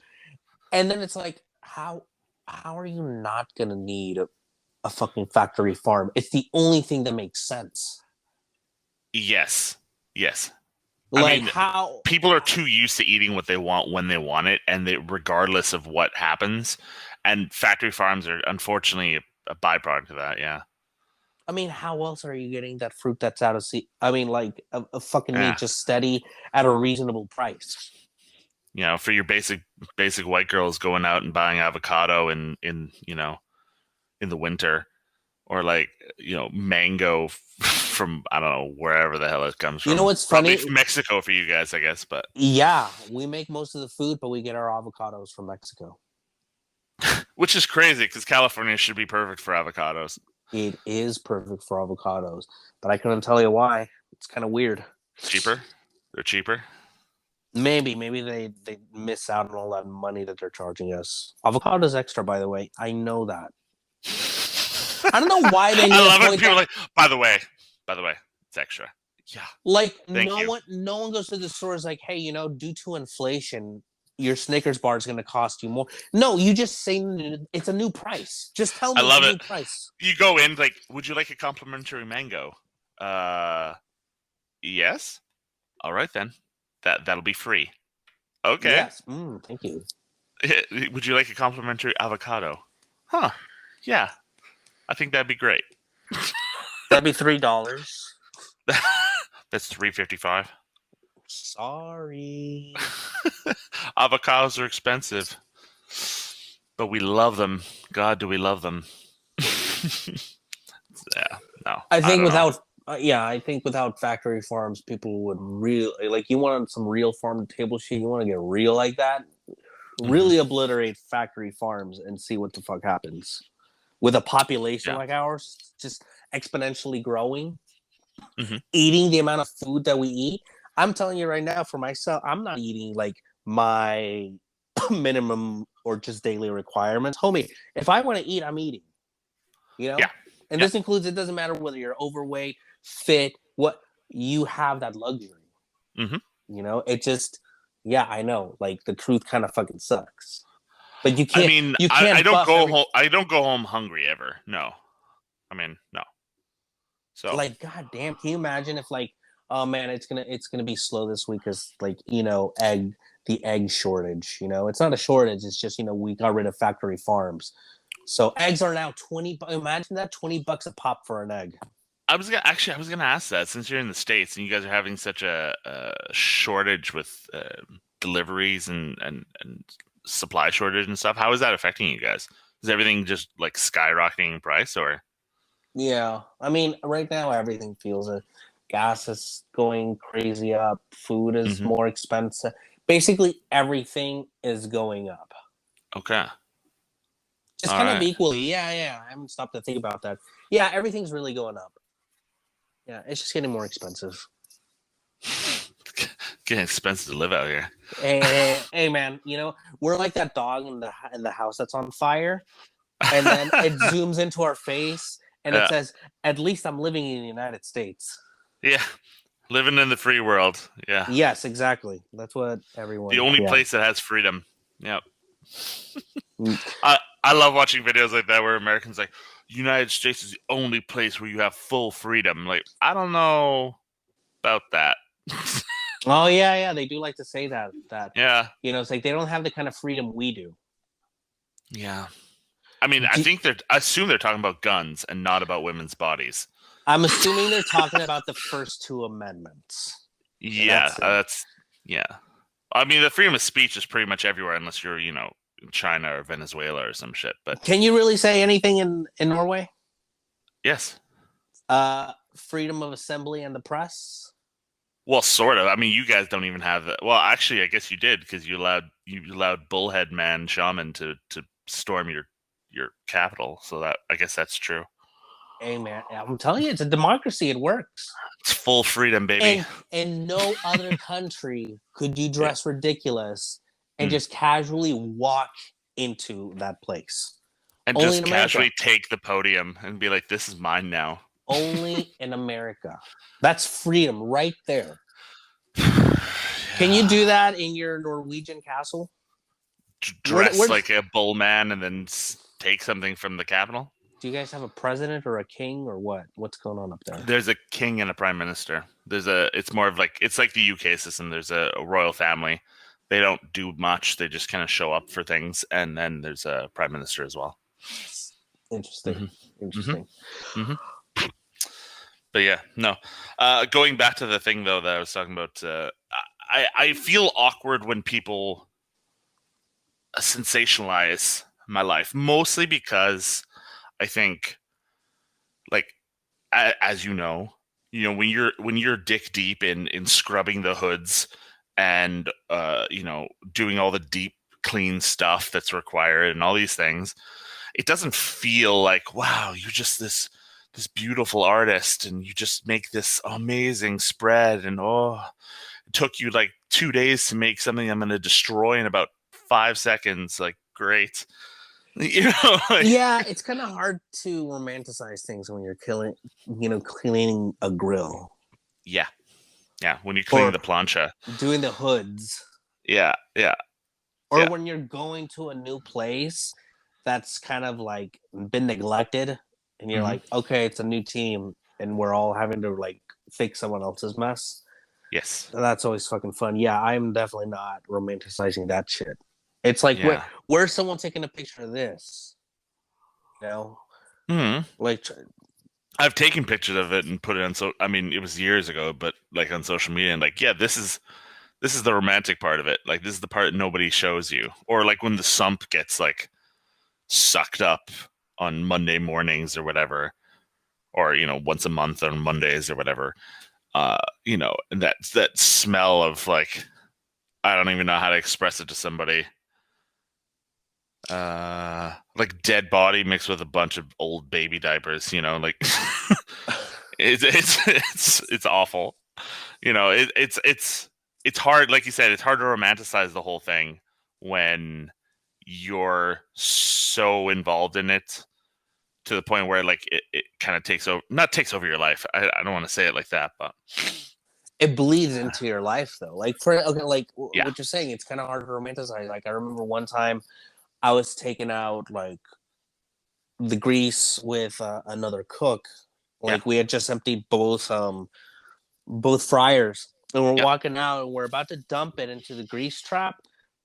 and then it's like how are you not gonna need a fucking factory farm? It's the only thing that makes sense.
Yes.
Like,
I mean,
how
people are too used to eating what they want when they want it, and regardless of what happens, and factory farms are unfortunately a byproduct of that. Yeah.
I mean, how else are you getting that fruit that's out of season? I mean, like a fucking meat just steady at a reasonable price.
For your basic white girls going out and buying avocado in the winter, or like mango from I don't know wherever the hell it comes from.
You know what's funny?
Probably from Mexico for you guys, I guess. But
yeah, we make most of the food, but we get our avocados from Mexico,
which is crazy because California should be perfect for avocados.
It is perfect for avocados, but I couldn't tell you why. It's kind of weird.
Cheaper? They're cheaper?
Maybe they miss out on all that money that they're charging us. Avocado's extra, by the way. I know that. I don't know why they.
I love it. People are like, by the way, it's extra. Yeah.
Like no one goes to the store is like, hey, due to inflation, your Snickers bar is going to cost you more. No, you just say it's a new price. Just tell me it's a new price.
You go in like, would you like a complimentary mango? Yes. All right then. That'll be free. Okay.
Yes. Thank you.
Would you like a complimentary avocado? Huh. Yeah. I think that'd be great.
That'd be $3.
That's $3.55.
Sorry.
Avocados are expensive, but we love them. God, do we love them? Yeah, no.
I think without factory farms, people would really like. You want some real farm to table shit. You want to get real like that. Really obliterate factory farms and see what the fuck happens with a population like ours. exponentially growing,
Mhm.
eating the amount of food that we eat. I'm telling you right now, for myself, I'm not eating like my minimum or just daily requirements. Homie, if I want to eat, I'm eating. You know?
Yeah.
And
Yeah.
this includes, it doesn't matter whether you're overweight, fit, what, you have that luxury.
Mhm.
You know, it just, yeah, I know. Like the truth kind of fucking sucks. But
I mean,
you
I
can't
don't
buff
go
every,
home. I don't go home hungry ever. No. I mean, no. So
like, god damn, can you imagine if like, oh man, it's gonna be slow this week because like, you know, the egg shortage, you know, it's not a shortage, it's just, you know, we got rid of factory farms. So eggs are now 20, imagine that, $20 a pop for an egg.
I was gonna ask that since you're in the States and you guys are having such a shortage with deliveries and supply shortage and stuff. How is that affecting you guys? Is everything just like skyrocketing in price or?
Yeah, I mean, right now everything feels it. Gas is going crazy up. Food is
Mhm.
more expensive. Basically, everything is going up.
Okay.
Just
All
kind of
right.
equally. Yeah, yeah. I haven't stopped to think about that. Yeah, everything's really going up. Yeah, it's just getting more expensive.
Getting expensive to live out here.
Hey, man. You know, we're like that dog in the house that's on fire, and then it zooms into our face, and it
Yeah.
says, "At least I'm living in the United States."
Yeah. Living in the free world. Yeah.
Yes, exactly. That's what
The
everyone.
only
Yeah.
place that has freedom. Yep.
Mm.
I love watching videos like that where Americans like United States is the only place where you have full freedom. Like I don't know about that.
Oh yeah, yeah. They do like to say that. That
Yeah.
you know, it's like they don't have the kind of freedom we do.
Yeah. I mean,
Do-
I assume they're talking about guns and not about women's bodies.
I'm assuming they're talking about the first two amendments, and
Yeah,
that's it.
that's yeah. I mean, the freedom of speech is pretty much everywhere unless you're, in China or Venezuela or some shit. But
Can you really say anything in Norway?
yes.
Freedom of assembly and the press.
Well, sort of. I mean, you guys don't even have that. Well, actually, I guess you did because you allowed Bullhead Man Shaman to storm your capital. So that I guess that's true.
Hey man, I'm telling you, it's a democracy. It works.
It's full freedom, baby.
And in no other country could you
Yeah.
dress ridiculous and
Mm.
just casually walk into that place.
And
Only
just
in America.
casually take the podium and be like, "This is mine now."
Only in America. That's freedom right there. Can you
Yeah.
do that in your Norwegian castle?
Dress
Where
like a bull man and then take something from the capital.
do you guys have a president or a king or what? What's going on up there?
There's a king and a prime minister. It's more of like it's like the UK system. There's a royal family. They don't do much. They just kind of show up for things, and then there's a prime minister as well.
Interesting.
hmm
Interesting.
hmm But yeah, no. Going back to the thing though that I was talking about, I feel awkward when people sensationalize my life, mostly because I think, like, as when you're dick deep in scrubbing the hoods and doing all the deep clean stuff that's required and all these things, it doesn't feel like, wow, you're just this beautiful artist and you just make this amazing spread and it took you like 2 days to make something I'm going to destroy in about 5 seconds. Like, great. Like,
Yeah, it's kind of hard to romanticize things when you're cleaning a grill
yeah. Yeah, when you clean
or
the plancha.
doing the hoods,
Yeah, yeah,
or
yeah.
when you're going to a new place that's kind of like been neglected, and you're
hmm
like, okay, it's a new team, and we're all having to like fix someone else's mess.
Yes.
That's always fucking fun. Yeah, I'm definitely not romanticizing that shit. It's like
Yeah.
where's someone taking a picture of this? You know,
hmm
like
I've taken pictures of it and put it on. So I mean, it was years ago, but like on social media, and like, yeah, this is the romantic part of it. Like, this is the part nobody shows you, or like when the sump gets like sucked up on Monday mornings or whatever, or once a month on Mondays or whatever. And that smell of like, I don't even know how to express it to somebody. Like dead body mixed with a bunch of old baby diapers. Like it's awful. It's hard. Like you said, it's hard to romanticize the whole thing when you're so involved in it to the point where like it kind of takes over, not takes over your life. I don't want to say it like that, but
It bleeds into your life though. Like
yeah.
what you're saying, it's kind of hard to romanticize. Like I remember one time I was taking out like the grease with another cook.
Yeah.
Like we had just emptied both fryers, and we're
Yeah.
walking out, and we're about to dump it into the grease trap.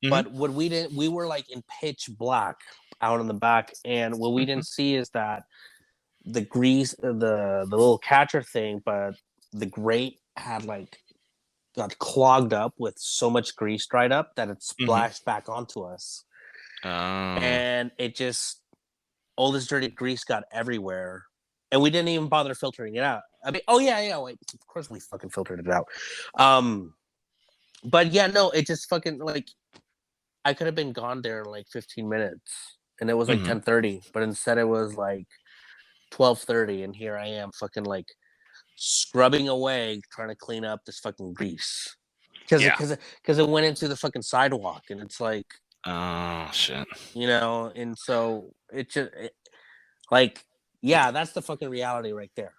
Hmm.
But what we didn't, we were like in pitch black out in the back, and what we
Hmm.
didn't see is that the grease, the little catcher thing, but the grate had like got clogged up with so much grease dried up that it
Hmm.
splashed back onto us,
Oh.
and it just all this dirty grease got everywhere, and we didn't even bother filtering it out. I mean, oh yeah, wait, of course we fucking filtered it out. Um, but yeah, no, it just fucking like I could have been gone there in like 15 minutes, and it was like
Hmm.
10:30, but instead it was like 12:30, and here I am, fucking like scrubbing away, trying to clean up this fucking grease because
Yeah.
it went into the fucking sidewalk, and it's like
Oh shit.
and so like yeah, that's the fucking reality right there.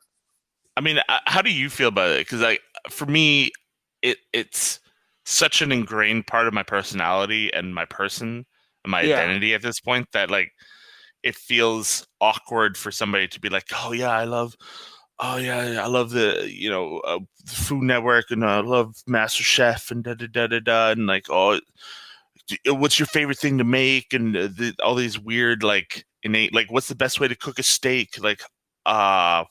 I mean, how do you feel about it? Because for me, it's such an ingrained part of my personality and my person and my
Yeah,
identity at this point that like it feels awkward for somebody to be like, oh yeah, I love the Food Network and I love Master Chef and da da da da da and like what's your favorite thing to make and all these weird like innate like what's the best way to cook a steak like uh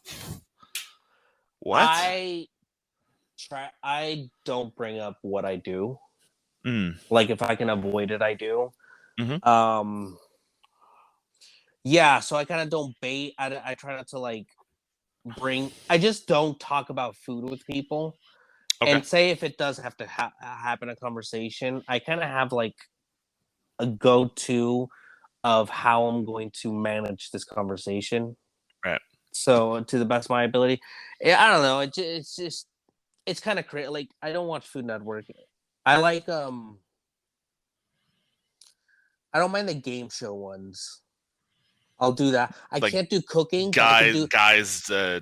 what?
I I don't bring up what I do.
Mm.
Like if I can avoid it, I do.
Hmm.
Um, yeah, so I kind of don't bait. I try not to like I just don't talk about food with people.
Okay.
And say if it does have to happen a conversation, I kind of have like a go-to of how I'm going to manage this conversation.
Right.
So to the best of my ability, yeah, I don't know. It's just it's kind of crazy. Like I don't watch Food Network. I like I don't mind the game show ones. I'll do that. I
Like
can't do cooking, but I can
guys
do.
guys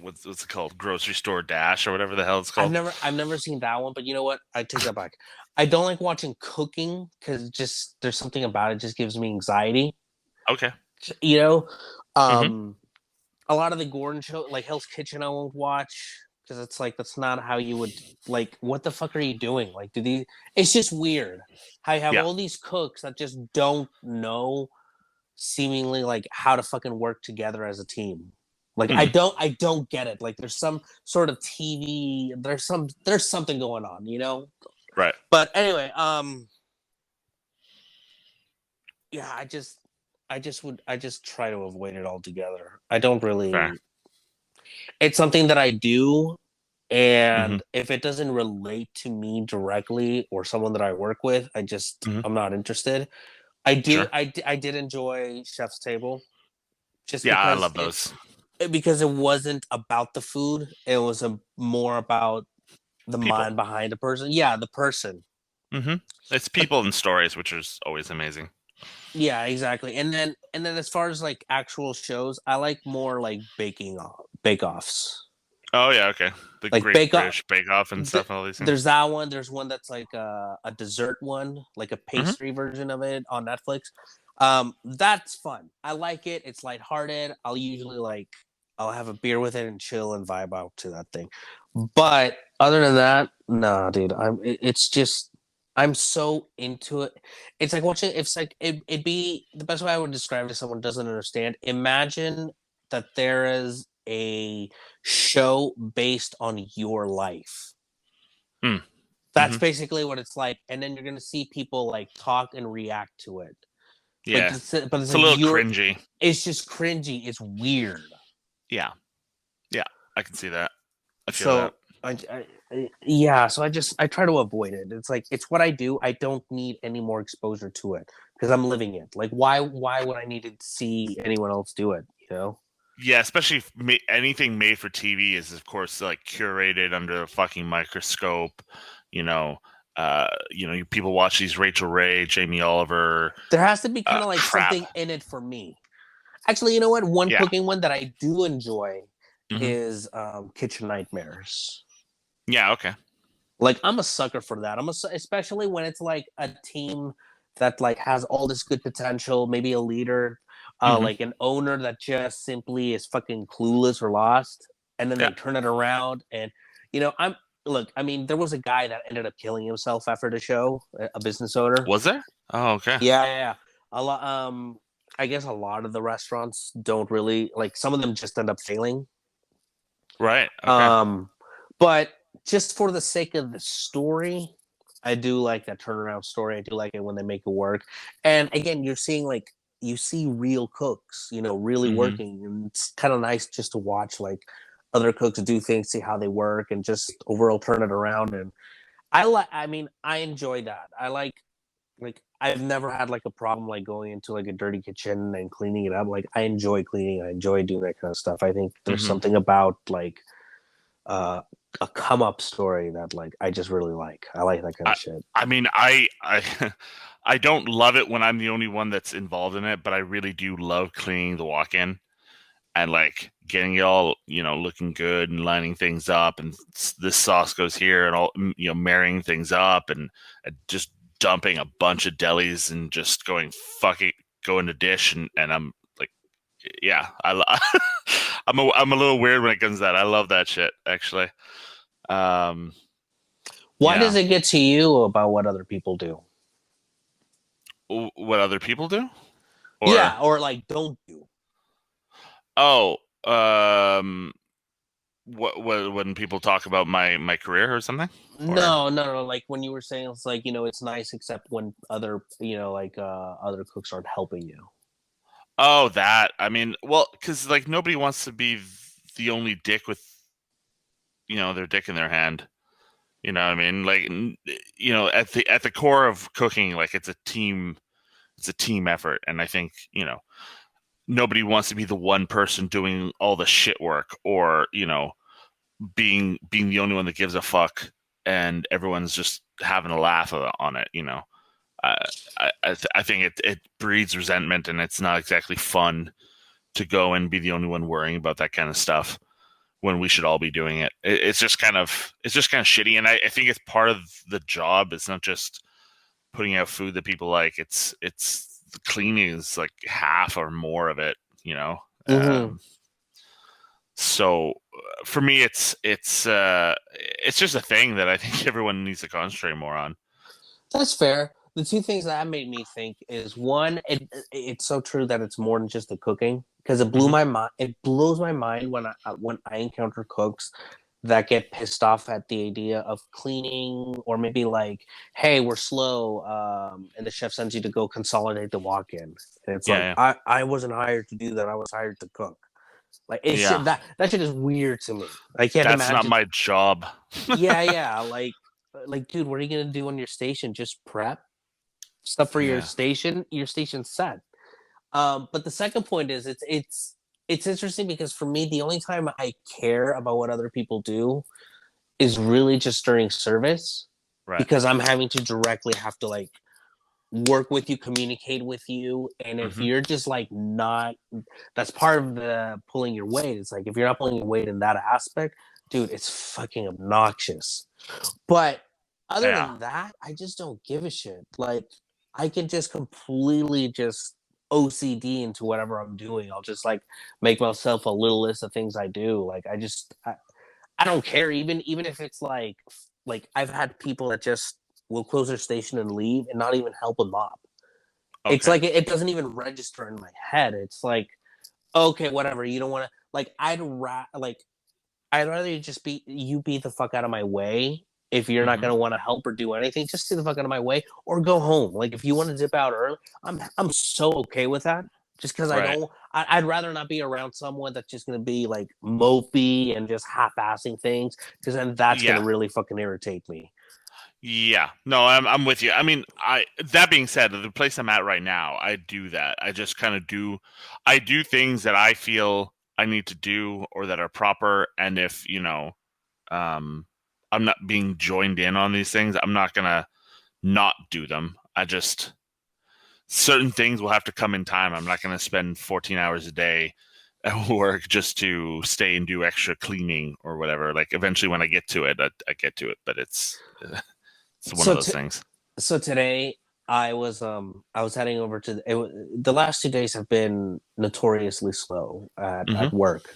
what's it called? Grocery store dash or whatever the hell it's called.
I've never seen that one, but you know what? I take that back. I don't like watching cooking because just there's something about it just gives me anxiety.
Okay.
You know,
Hmm.
um, a lot of the Gordon show, like Hell's Kitchen, I won't watch because it's like that's not how you would like. What the fuck are you doing? Like, do these? It's just weird how you have
Yeah.
all these cooks that just don't know seemingly like how to fucking work together as a team. Like
Hmm.
I don't get it. Like there's some sort of TV, there's something going on, you know?
Right.
But anyway, yeah, I just try to avoid it altogether. I don't
Fair.
really it's something that I do,
Hmm.
and if it doesn't relate to me directly or someone that I work with,
Hmm.
I'm not interested.
Sure.
I did enjoy Chef's Table just
Yeah, I love those.
because it wasn't about the food. It was more about the
People.
mind behind the person. Yeah, the person.
Hmm. It's
But
people and stories, which is always amazing.
yeah, exactly. And then as far as like actual shows, I like more like bake offs.
Oh yeah, okay. The
Like
Great British Bake Off and
th-
stuff and all these things.
there's that one. There's one that's like a dessert one, like a
Hmm.
pastry version of it on Netflix. That's fun. I like it. It's lighthearted. I'll have a beer with it and chill and vibe out to that thing. But other than that, nah, dude. It's just I'm so into it. It's like watching. It's like it'd be the best way I would describe it to someone who doesn't understand. Imagine that there is a show based on your life.
Mm.
That's
Hmm.
basically what it's like, and then you're gonna see people like talk and react to it.
Yeah.
But it's
It's a
like
little cringy.
it's just cringy. It's weird.
Yeah. Yeah. I can see that. I feel that.
So yeah. So I try to avoid it. It's like it's what I do. I don't need any more exposure to it because I'm living it. Like, why would I need to see anyone else do it? You know?
Yeah, especially if anything made for TV is, of course, like curated under a fucking microscope. You know, people watch these Rachel Ray, Jamie Oliver,
There has to be kind of like
crap.
something in it for me. Actually, you know what? One
Yeah.
cooking one that I do enjoy
Hmm.
is Kitchen Nightmares.
Yeah. Okay.
Like, I'm a sucker for that. Especially when it's like a team that like has all this good potential, maybe a leader,
Hmm.
like an owner that just simply is fucking clueless or lost, and then
Yeah.
they turn it around. And I'm look. I mean, there was a guy that ended up killing himself after the show, a business owner.
Was there? Oh, okay.
Yeah, yeah, yeah. A lot. I guess a lot of the restaurants don't really like. Some of them just end up failing.
Right. Okay.
Um, but just for the sake of the story, I do like that turnaround story. I do like it when they make it work. And again, you see real cooks, really
Hmm.
working, and it's kind of nice just to watch like other cooks do things, see how they work, and just overall turn it around. And I mean, I enjoy that. I like I've never had like a problem like going into like a dirty kitchen and cleaning it up. Like I enjoy cleaning. I enjoy doing that kind of stuff. I think there's
Hmm.
something about like uh, a come up story that like I just really like. I like that kind
I,
of shit.
I mean, I don't love it when I'm the only one that's involved in it, but I really do love cleaning the walk-in and like getting it all, looking good and lining things up, and this sauce goes here, and all, marrying things up, and just dumping a bunch of delis and just going fuck it, go in the dish, and I'm like, yeah, I'm a little weird when it comes to that. I love that shit actually. Um,
Why does
yeah.
it get to you about what other people do?
What other people do, or
Yeah, or like don't do.
oh, what when people talk about my career or something, or
No, no, no. Like when you were saying, it's like it's nice, except when other like other cooks aren't helping you.
oh, that, I mean, well, because like nobody wants to be the only dick with their dick in their hand. You know what I mean? Like, at the core of cooking, like it's a team effort, and I think nobody wants to be the one person doing all the shit work, or being the only one that gives a fuck, and everyone's just having a laugh on it. Uh, I think it breeds resentment, and it's not exactly fun to go and be the only one worrying about that kind of stuff when we should all be doing it. It's just kind of shitty, and I think it's part of the job. It's not just putting out food that people like. It's the cleaning is like half or more of it.
Mm-hmm.
So for me, it's just a thing that I think everyone needs to concentrate more on.
That's fair. The two things that made me think is one, it's so true that it's more than just the cooking because it blew
Hmm.
my mind. It blows my mind when I encounter cooks that get pissed off at the idea of cleaning, or maybe like, hey, we're slow, and the chef sends you to go consolidate the walk-in, and it's like
Yeah,
I wasn't hired to do that. I was hired to cook. Like it's
yeah,
that shit is weird to me. I can't
that's not
imagine.
my job.
Yeah, yeah, like dude, what are you gonna do on your station? Just prep stuff for your
Yeah.
station. Your station's set. But the second point is it's interesting because for me, the only time I care about what other people do is really just during service,
Right.
because I'm having to directly have to like work with you, communicate with you, and if
Hmm.
you're just like not, that's part of the pulling your weight. It's like if you're not pulling your weight in that aspect, dude, it's fucking obnoxious. But other
Yeah.
than that, I just don't give a shit. Like I can just completely just OCD into whatever I'm doing. I'll just like make myself a little list of things I do. Like I don't care, even if it's like I've had people that just will close their station and leave and not even help a mop. It's
Okay.
like it doesn't even register in my head. It's like, okay, whatever. You don't want to like I'd rather you be the fuck out of my way. If you're not
Hmm.
gonna want to help or do anything, just stay the fuck out of my way or go home. Like if you want to dip out early, I'm so okay with that. Just because
Right.
I'd rather not be around someone that's just gonna be like mopey and just half-assing things, because then that's gonna
Yeah.
really fucking irritate me.
Yeah, no, I'm with you. I mean, I that being said, the place I'm at right now, I do that. I just kind of do, I do things that I feel I need to do or that are proper. And if um, I'm not being joined in on these things, I'm not gonna not do them. I just certain things will have to come in time. I'm not gonna spend 14 hours a day at work just to stay and do extra cleaning or whatever. Like eventually, when I get to it, I get to it. But it's one of
So
those things.
so today I was heading over to the last 2 days have been notoriously slow at
Mm-hmm.
work.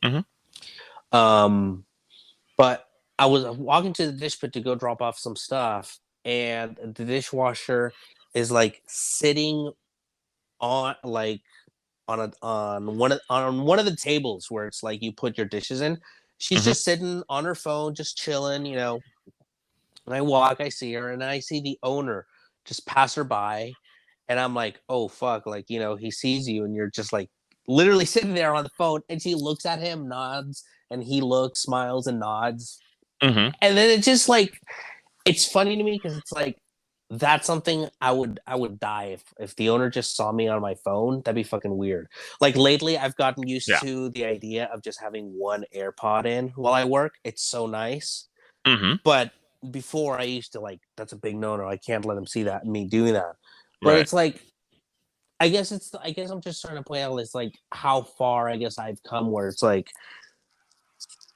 Mm-hmm.
Um, but I was walking to the dish pit to go drop off some stuff, and the dishwasher is like sitting on like on one of the tables where it's like you put your dishes in. She's
Mm-hmm.
just sitting on her phone, just chilling, you know. And I walk, I see her, and I see the owner just pass her by, and I'm like, oh fuck, like you know, he sees you, and you're just like literally sitting there on the phone, and she looks at him, nods, and he looks, smiles, and nods,
Mm-hmm.
and then it just like it's funny to me because it's like that's something I would die if the owner just saw me on my phone. That'd be fucking weird. Like lately, I've gotten used
Yeah.
to the idea of just having one AirPod in while I work. It's so nice,
Mm-hmm.
but before I used to like that's a big no-no. I can't let him see that me doing that. But
Right.
it's like I guess I'm just trying to point out it's like how far I guess I've come where it's like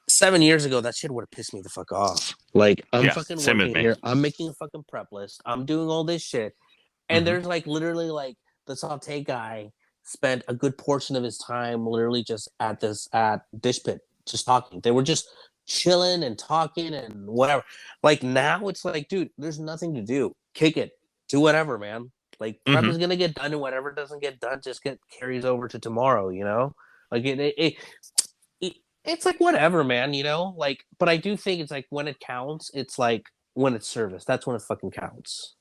7 years ago that shit would have pissed me the fuck off. Like I'm
Yeah.
fucking
Same with
working
me.
here, I'm making a fucking prep list, I'm doing all this shit, and
Mm-hmm.
there's like literally like the saute guy spent a good portion of his time literally just at dish pit just talking. They were just chilling and talking and whatever. Like now it's like, dude, there's nothing to do. Kick it. Do whatever, man. Like prep
Mm-hmm.
is gonna get done, and whatever doesn't get done just get carries over to tomorrow, you know? Like it's like whatever, man, you know? Like, but I do think it's like when it counts, it's like when it's service. That's when it fucking counts.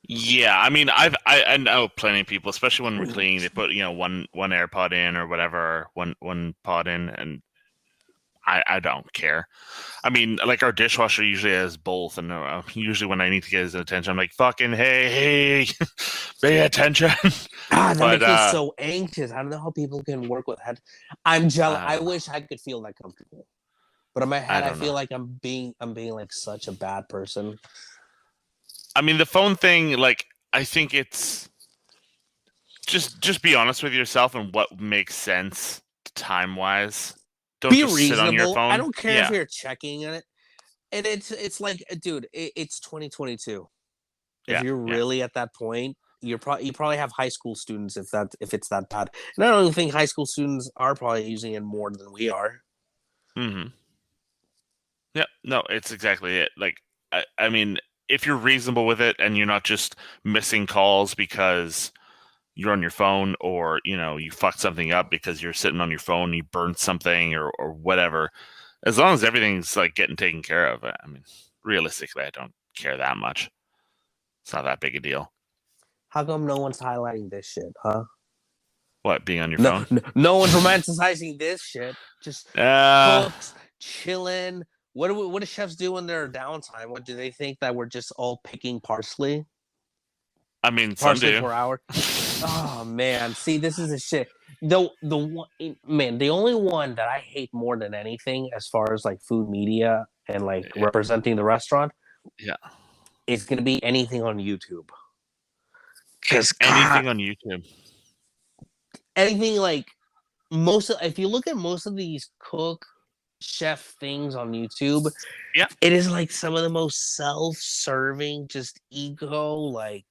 Yeah, I mean, I know plenty of people, especially when we're cleaning, they put one AirPod in or whatever, one pod in, and I don't care. I mean, like our dishwasher usually has both, and usually when I need to get his attention, I'm like, "Fucking hey, pay attention."
Ah, that
But
makes me so anxious. I don't know how people can work with that. I'm jealous.
I
I
don't know.
wish I could feel that comfortable. But in my
I
head, I
don't know.
feel like I'm being like such a bad person.
I mean, the phone thing, like, I think it's just be honest with yourself and what makes sense time wise. Don't
Be
just sit on your
reasonable. I
phone.
don't care if
Yeah,
you're checking it. And it's like, dude, it's 2022. If
yeah,
you're
yeah.
really at that point, you probably have high school students if it's that bad. And I don't even think high school students are probably using it more than we are.
Hmm. Yeah, no, it's exactly it. Like, I mean, if you're reasonable with it and you're not just missing calls because you're on your phone or, you fucked something up because you're sitting on your phone, you burned something or whatever, as long as everything's like getting taken care of, I mean, realistically, I don't care that much. It's not that big a deal.
How come no one's highlighting this shit, huh?
What, being on your
No,
phone?
no one's romanticizing this shit. Just
Uh,
cooks, chilling. What do chefs do in their downtime? What do they think that we're just all picking parsley,
I mean, some
parsley
do.
per hour? Oh man, see, this is a shit. The one man, the only one that I hate more than anything, as far as like food media and like
Yeah,
representing the restaurant,
yeah.
is gonna be anything on YouTube. Cause God,
Anything on YouTube.
anything like if you look at most of these cook chef things on YouTube,
Yeah,
it is like some of the most self-serving, just ego, like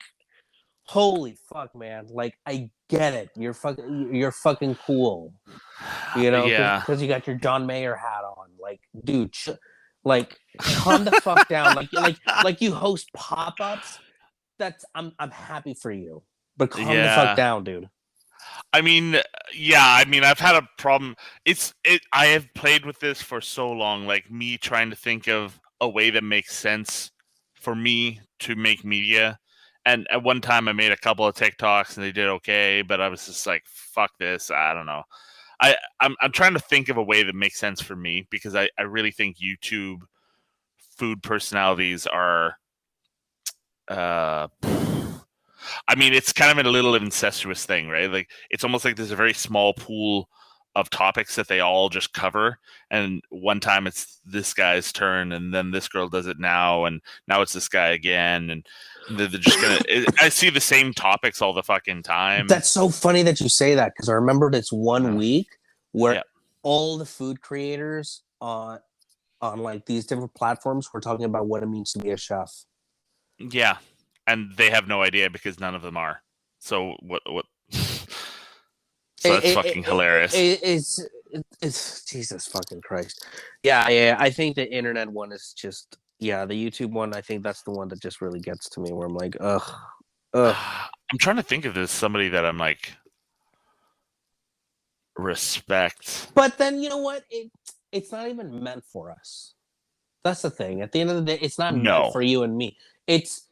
holy fuck, man. Like I get it. You're fucking cool. You know,
yeah.
because you got your John Mayer hat on. Like, dude, like calm the fuck down. Like you host pop-ups. That's I'm happy for you. But calm the fuck
Yeah.
down, dude.
I mean, yeah, I mean, I've had a problem. I have played with this for so long, like me trying to think of a way that makes sense for me to make media. And at one time I made a couple of TikToks and they did okay, but I was just like, fuck this. I don't know. I'm trying to think of a way that makes sense for me because I really think YouTube food personalities are. I mean, it's kind of a little incestuous thing, right? Like, it's almost like there's a very small pool of topics that they all just cover, and one time it's this guy's turn, and then this girl does it now, and now it's this guy again, and they're just gonna. I see the same topics all the fucking time.
That's so funny that you say that, because I remember this one week where
Yeah.
all the food creators on like these different platforms were talking about what it means to be a chef.
Yeah, and they have no idea because none of them are. So what? So that's fucking hilarious.
It's Jesus fucking Christ. Yeah. I think the internet one is just the YouTube one. I think that's the one that just really gets to me, where I'm like, ugh.
I'm trying to think of this somebody that I'm like respect.
But then you know what? It's not even meant for us. That's the thing. At the end of the day, it's not meant for you and me. It's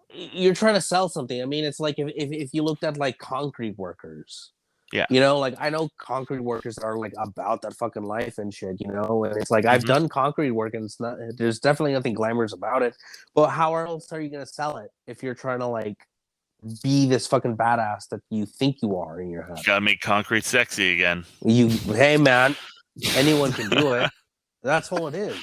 you're trying to sell something. I mean, it's like if you looked at like concrete workers.
Yeah.
You know, like I know concrete workers are like about that fucking life and shit, you know, and it's like I've done concrete work and it's not, there's definitely nothing glamorous about it. But how else are you gonna sell it if you're trying to like be this fucking badass that you think you are in your head?
You gotta make concrete sexy again.
Hey man, anyone can do it. That's all it is.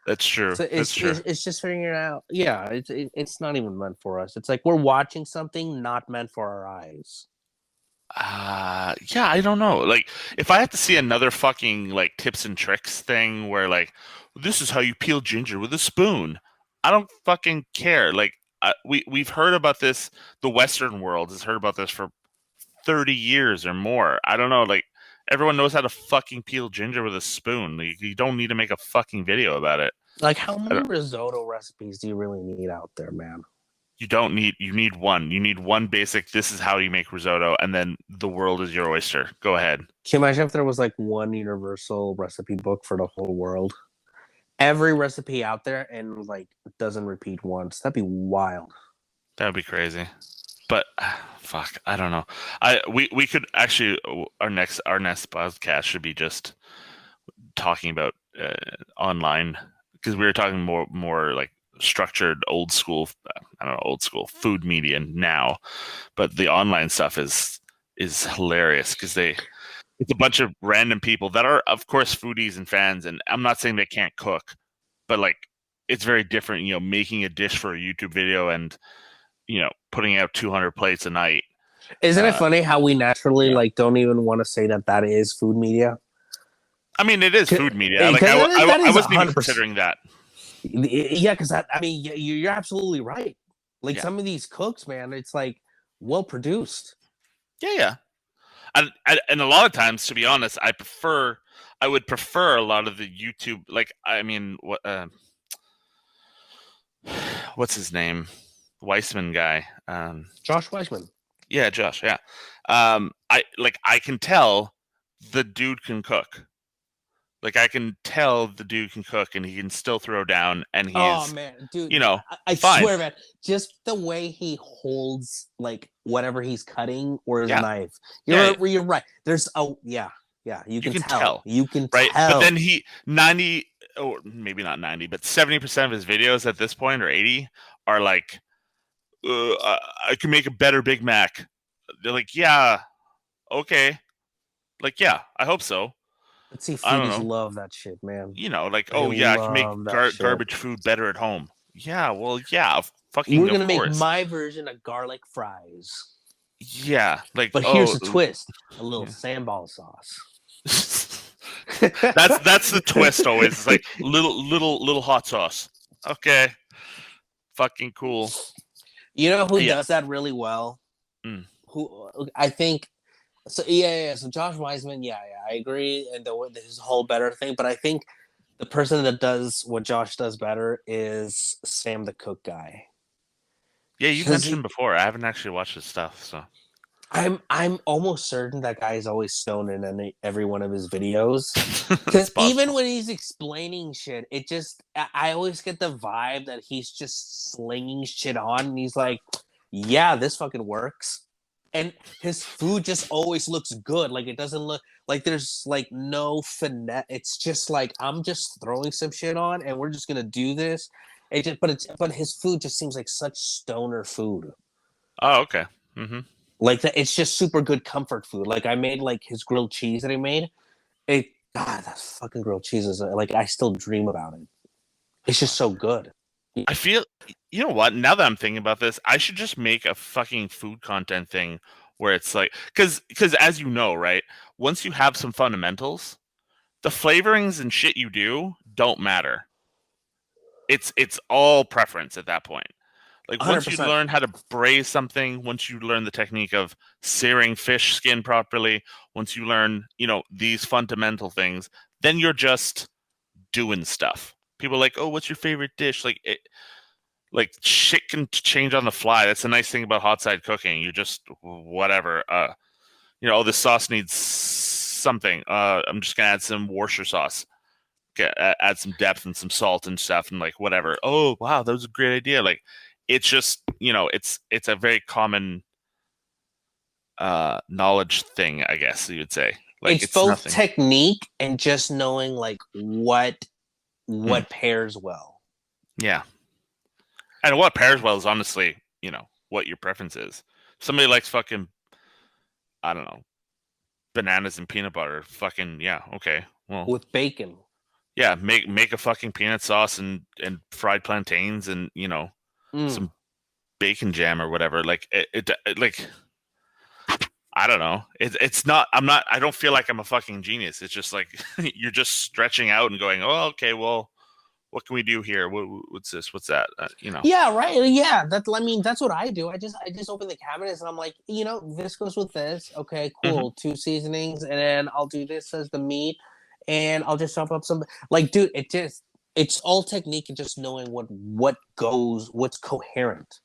That's true.
So
That's true.
It's just figuring out. Yeah, it's not even meant for us. It's like we're watching something not meant for our eyes.
Yeah, I don't know. Like, if I have to see another fucking like tips and tricks thing where like this is how you peel ginger with a spoon, I don't fucking care. Like, we've heard about this. The Western world has heard about this for 30 years or more. I don't know. Like, everyone knows how to fucking peel ginger with a spoon. Like, you don't need to make a fucking video about it.
Like, how many risotto recipes do you really need out there, man?
You don't need. You need one. You need one basic. This is how you make risotto, and then the world is your oyster. Go ahead.
Can you imagine if there was like one universal recipe book for the whole world? Every recipe out there, and like doesn't repeat once. That'd be wild.
That would be crazy. But fuck, I don't know. We could actually our next podcast should be just talking about online, because we were talking more like structured old school food media now, but the online stuff is hilarious because it's a bunch of random people that are of course foodies and fans, and I'm not saying they can't cook, but like it's very different, you know, making a dish for a YouTube video and, you know, putting out 200 plates a night.
Isn't it funny how we naturally like don't even want to say that is food media?
I mean, it is food media. Like I wasn't even considering that.
Yeah, because I mean, you're absolutely right. Like some of these cooks, man, it's like well produced.
Yeah. And a lot of times, to be honest, I would prefer a lot of the YouTube. Like, I mean, what's his name? Weissman guy.
Josh Weissman.
Yeah, Josh. Yeah. I can tell the dude can cook. Like, I can tell the dude can cook, and he can still throw down, and he's,
man, dude,
you know,
I
fine.
swear, man, just the way he holds like whatever he's cutting or his knife. You're right. There's you can tell. You can
right?
tell.
But then 90, or maybe not 90, but 70% of his videos at this point, or 80, are like, I can make a better Big Mac. They're like, yeah, okay. Like, yeah, I hope so.
But see, foodies love that shit, man.
You know, like, I can make garbage food better at home. Yeah, well, yeah, fucking.
We're gonna make my version of garlic fries.
Yeah, like,
but here's a twist: a little sambal sauce.
that's the twist always. It's like little hot sauce. Okay, fucking cool.
You know who does that really well? Who I think. So So Josh Weissman, I agree, and his whole better thing. But I think the person that does what Josh does better is Sam the Cook guy.
Yeah, you mentioned him before. I haven't actually watched his stuff, so
I'm almost certain that guy is always stoned in every one of his videos. Because even when he's explaining shit, I always get the vibe that he's just slinging shit on, and he's like, "Yeah, this fucking works." and his food just always looks good. Like it doesn't look like there's like no finesse. It's just like I'm just throwing some shit on, and we're just gonna do this. But his food just seems like such stoner food.
Oh, okay. Mm-hmm.
Like that, it's just super good comfort food. Like I made like his grilled cheese that he made. It God, that fucking grilled cheese is like I still dream about it. It's just so good.
I feel, you know what? Now that I'm thinking about this, I should just make a fucking food content thing where it's like, because as you know, right? Once you have some fundamentals, the flavorings and shit you do don't matter. It's all preference at that point. Like
one Hundred
once you
percent.
learn how to braise something, once you learn the technique of searing fish skin properly, once you learn, these fundamental things, then you're just doing stuff. People are like, "Oh, what's your favorite dish?" Like shit can change on the fly. That's the nice thing about hot side cooking. You just whatever. Oh, this sauce needs something. I'm just gonna add some Worcester sauce. Add some depth and some salt and stuff, and like whatever. Oh, wow, that was a great idea. Like, it's just it's a very common knowledge thing, I guess you would say. Like,
It's
it's
both
nothing.
technique and just knowing like what
Mm,
pairs well.
yeah, and what pairs well is honestly, what your preference is. Somebody likes fucking, I don't know, bananas and peanut butter. Fucking yeah, okay. Well,
With bacon.
yeah, make a fucking peanut sauce and fried plantains and
Mm.
some bacon jam or whatever. Like like I don't know. It's not. I'm not. I don't feel like I'm a fucking genius. It's just like you're just stretching out and going, oh, okay, well, what can we do here? What's this? What's that?
Yeah, right. Yeah, I mean, that's what I do. I just open the cabinets and I'm like, this goes with this. Okay,
Hmm.
cool. Two seasonings, and then I'll do this as the meat, and I'll just chop up some. Like, dude, it's all technique and just knowing what's coherent.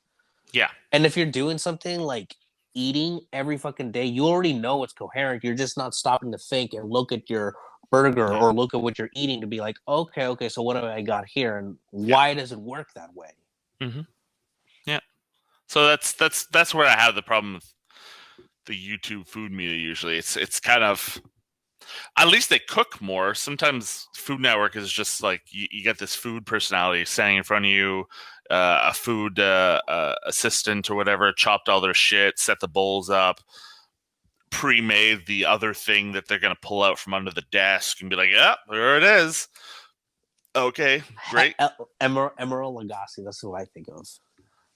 Yeah,
And if you're doing something like eating every fucking day, you already know it's coherent. You're just not stopping to think and look at your burger
yeah,
or look at what you're eating to be like, okay, so what have I got here and
yeah,
why does it work that way?
hmm yeah. So that's where I have the problem with the YouTube food media. Usually, it's kind of, at least they cook more. Sometimes Food Network is just like you get this food personality standing in front of you, a food assistant or whatever, chopped all their shit, set the bowls up, pre-made the other thing that they're going to pull out from under the desk and be like, yeah, there it is. Okay, great.
Emerald Lagasse, that's what I think of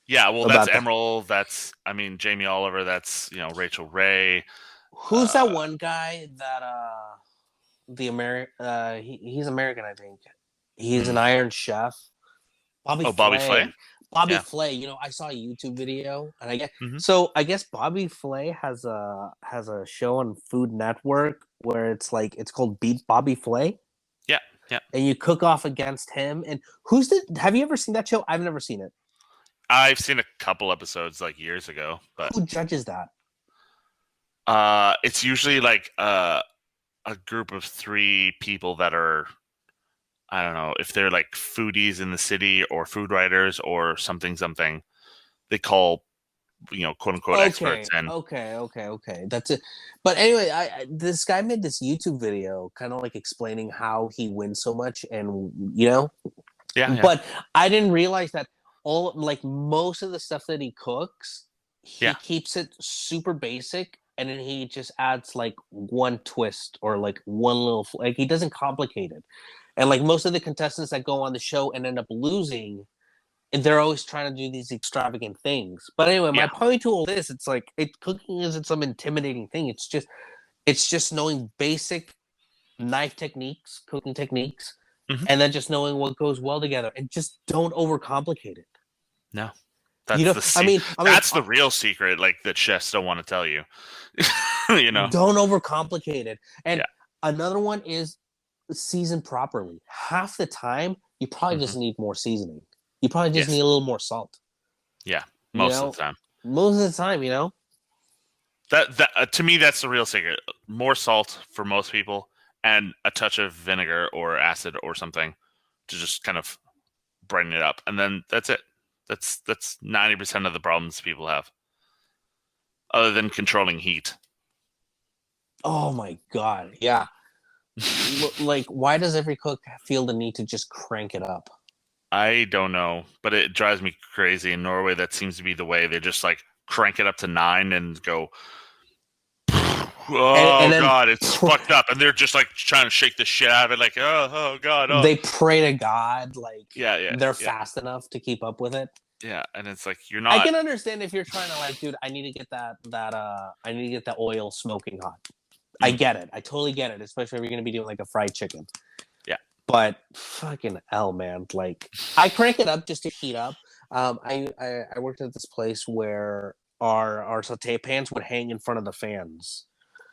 Yeah, well, that's
about the.
Emerald. That's, I mean, Jamie Oliver. That's, Rachel Ray.
Who's that
Uh,
one guy that the American he's American, I think. He's an
hmm.
Iron Chef. Bobby
Oh, Bobby Flay.
Flay. Bobby
Yeah.
Flay. I saw a YouTube video, and
Hmm.
I guess Bobby Flay has a show on Food Network where it's called Beat Bobby Flay,
Yeah. Yeah.
and you cook off against him. And have you ever seen that show? I've never seen it.
I've seen a couple episodes like years ago, but
Who judges that?
it's usually like a group of three people that are, I don't know if they're like foodies in the city or food writers or something something. They call, quote unquote experts,
Okay,
and
okay. That's it. But anyway, this guy made this YouTube video, kind of like explaining how he wins so much, and
yeah, yeah,
but I didn't realize that all like most of the stuff that he cooks, he
yeah,
keeps it super basic, and then he just adds like one twist or like one little like he doesn't complicate it. And like most of the contestants that go on the show and end up losing, and they're always trying to do these extravagant things. But anyway, my
yeah.
point to all this, it's like cooking isn't some intimidating thing. It's just knowing basic knife techniques, cooking techniques,
Hmm.
and then just knowing what goes well together, and just don't overcomplicate it.
No,
You
that's
know,
the
I
se-
mean, I mean,
that's the real secret, like that chefs don't want to tell you. you know,
don't overcomplicate it. And
yeah,
another one is season properly. Half the time, you probably
hmm
just need more seasoning. You probably just need
yes,
a little more salt.
yeah,
You
most of
know,
the time.
most of the time,
That to me, that's the real secret. More salt for most people, and a touch of vinegar or acid or something to just kind of brighten it up, and then that's it. That's 90% of the problems people have. other than controlling heat.
Oh my god, yeah. Like, why does every cook feel the need to just crank it up?
I don't know, but it drives me crazy. In Norway, that seems to be the way. They just like crank it up to 9 and go,
And
oh
then
god, it's fucked up, and they're just like trying to shake the shit out of it, like, oh god, oh
they pray to God, like
yeah,
they're fast enough to keep up with it.
yeah, and it's like you're
I
not.
can understand if you're trying to like, dude, I need to get I need to get the oil smoking hot. I get it. I totally get it, especially if you're gonna be doing like a fried chicken.
Yeah.
But fucking hell, man! Like I crank it up just to heat up. I worked at this place where our saute pans would hang in front of the fans,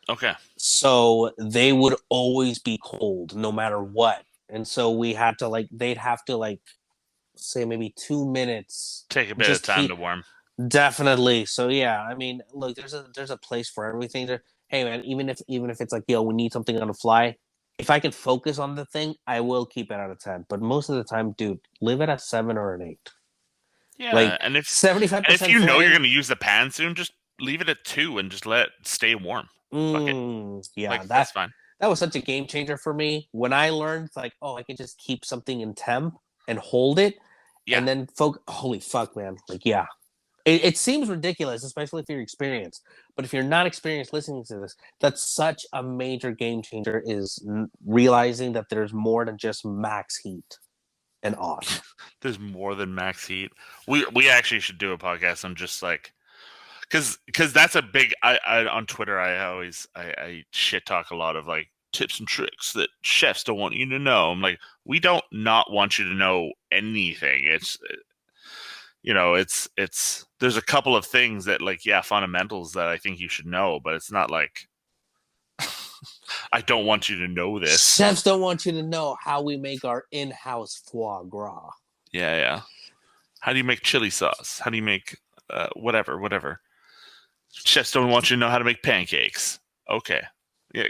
Okay,
so they would always be cold no matter what. And so we had to like they'd have to like say maybe 2 minutes
take a bit of
just
time
heat.
to warm.
Definitely. So yeah, I mean, look, there's a place for everything. There, hey man, even if it's like, yo, we need something on the fly. If I can focus on the thing, I will keep it out of 10. But most of the time, dude, live it at 7 or an 8.
Yeah,
Like
and if
75%
you know you're
flame.
gonna use the pan soon, just leave it at 2 and just let it stay warm. Fuck it,
Yeah,
like that's fine.
that was such a game changer for me when I learned like, oh, I can just keep something in temp and hold it,
Yeah,
and then holy fuck, man! Like, yeah, it seems ridiculous, especially if you're experienced. But if you're not experienced listening to this, that's such a major game changer. Is realizing that there's more than just max heat and off.
there's more than max heat. We actually should do a podcast on just like because that's a big. I on Twitter I shit talk a lot of like tips and tricks that chefs don't want you to know. I'm like, we don't not want you to know anything. It's it's there's a couple of things that like fundamentals that I think you should know, but it's not like I don't want you to know this.
Chefs don't want you to know how we make our in-house foie gras.
Yeah. How do you make chili sauce? How do you make whatever? Chefs don't want you to know how to make pancakes. Okay. Yeah.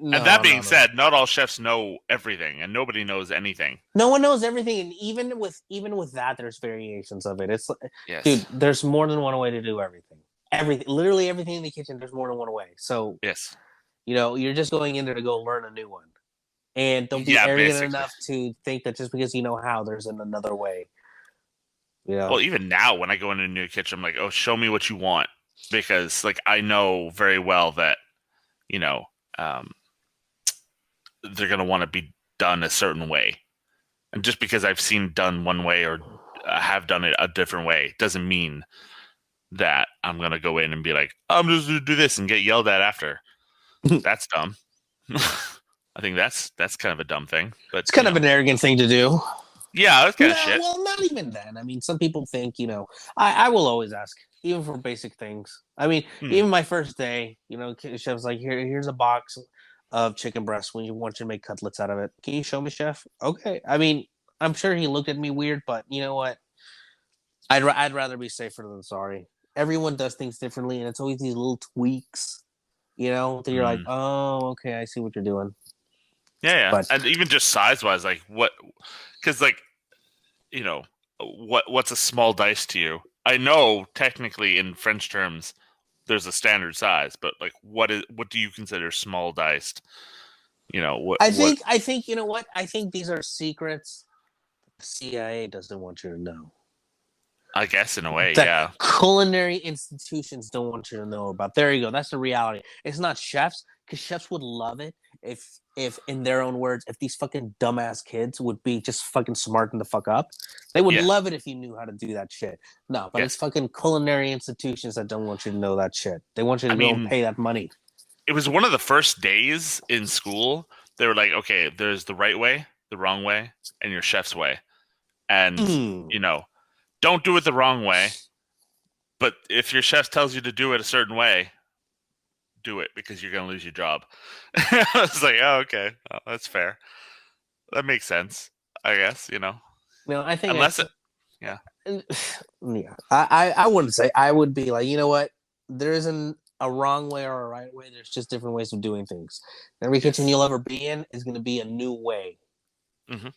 And that being said, not all chefs know everything, and nobody knows anything.
No one knows everything, and even with that, there's variations of it. It's
yes,
dude, there's more than one way to do everything. Everything, literally everything in the kitchen, there's more than one way. So
yes,
you're just going in there to go learn a new one, and don't be arrogant
basically
enough to think that just because you know how, there's another way.
Well, even now, when I go into a new kitchen, I'm like, oh, show me what you want, because like I know very well that um, they're gonna want to be done a certain way, and just because I've seen done one way or have done it a different way doesn't mean that I'm gonna go in and be like, I'm just gonna do this and get yelled at after. That's dumb. I think that's kind of a dumb thing, but
it's kind of an arrogant thing to do.
Yeah, that's kind of shit.
Well, not even then. I mean, some people think, I will always ask, even for basic things. I mean, even my first day, chef's like, here's a box of chicken breast when you want you to make cutlets out of it. Can you show me, chef? Okay. I mean, I'm sure he looked at me weird, but you know what? I'd rather be safer than sorry. Everyone does things differently, and it's always these little tweaks, that you're like, oh, okay, I see what you're doing.
Yeah.
But,
and even just size wise, like what? Because like, what's a small dice to you? I know technically in French terms, there's a standard size, but like, what do you consider small diced?
I think you know what? I think these are secrets the CIA doesn't want you to know.
I guess in a way,
that culinary institutions don't want you to know about. There you go. That's the reality. It's not chefs, because chefs would love it if in their own words, if these fucking dumbass kids would be just fucking smarting the fuck up. They would love it if you knew how to do that shit. No, but it's fucking culinary institutions that don't want you to know that shit. They want you to go and pay that money.
It was one of the first days in school. They were like, okay, there's the right way, the wrong way, and your chef's way. And, don't do it the wrong way. But if your chef tells you to do it a certain way, do it, because you're going to lose your job. I was like, oh, okay. Well, that's fair. That makes sense, I guess,
I think
unless
yeah. I wouldn't say. I would be like, you know what? There isn't a wrong way or a right way. There's just different ways of doing things. Every kitchen you'll ever be in is going to be a new way.
Mm-hmm.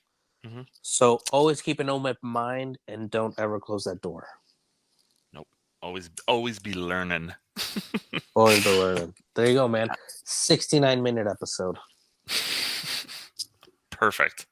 So always keep an open mind and don't ever close that door.
Nope. Always be learning.
Always be learning. There you go, man. 69-minute episode.
Perfect.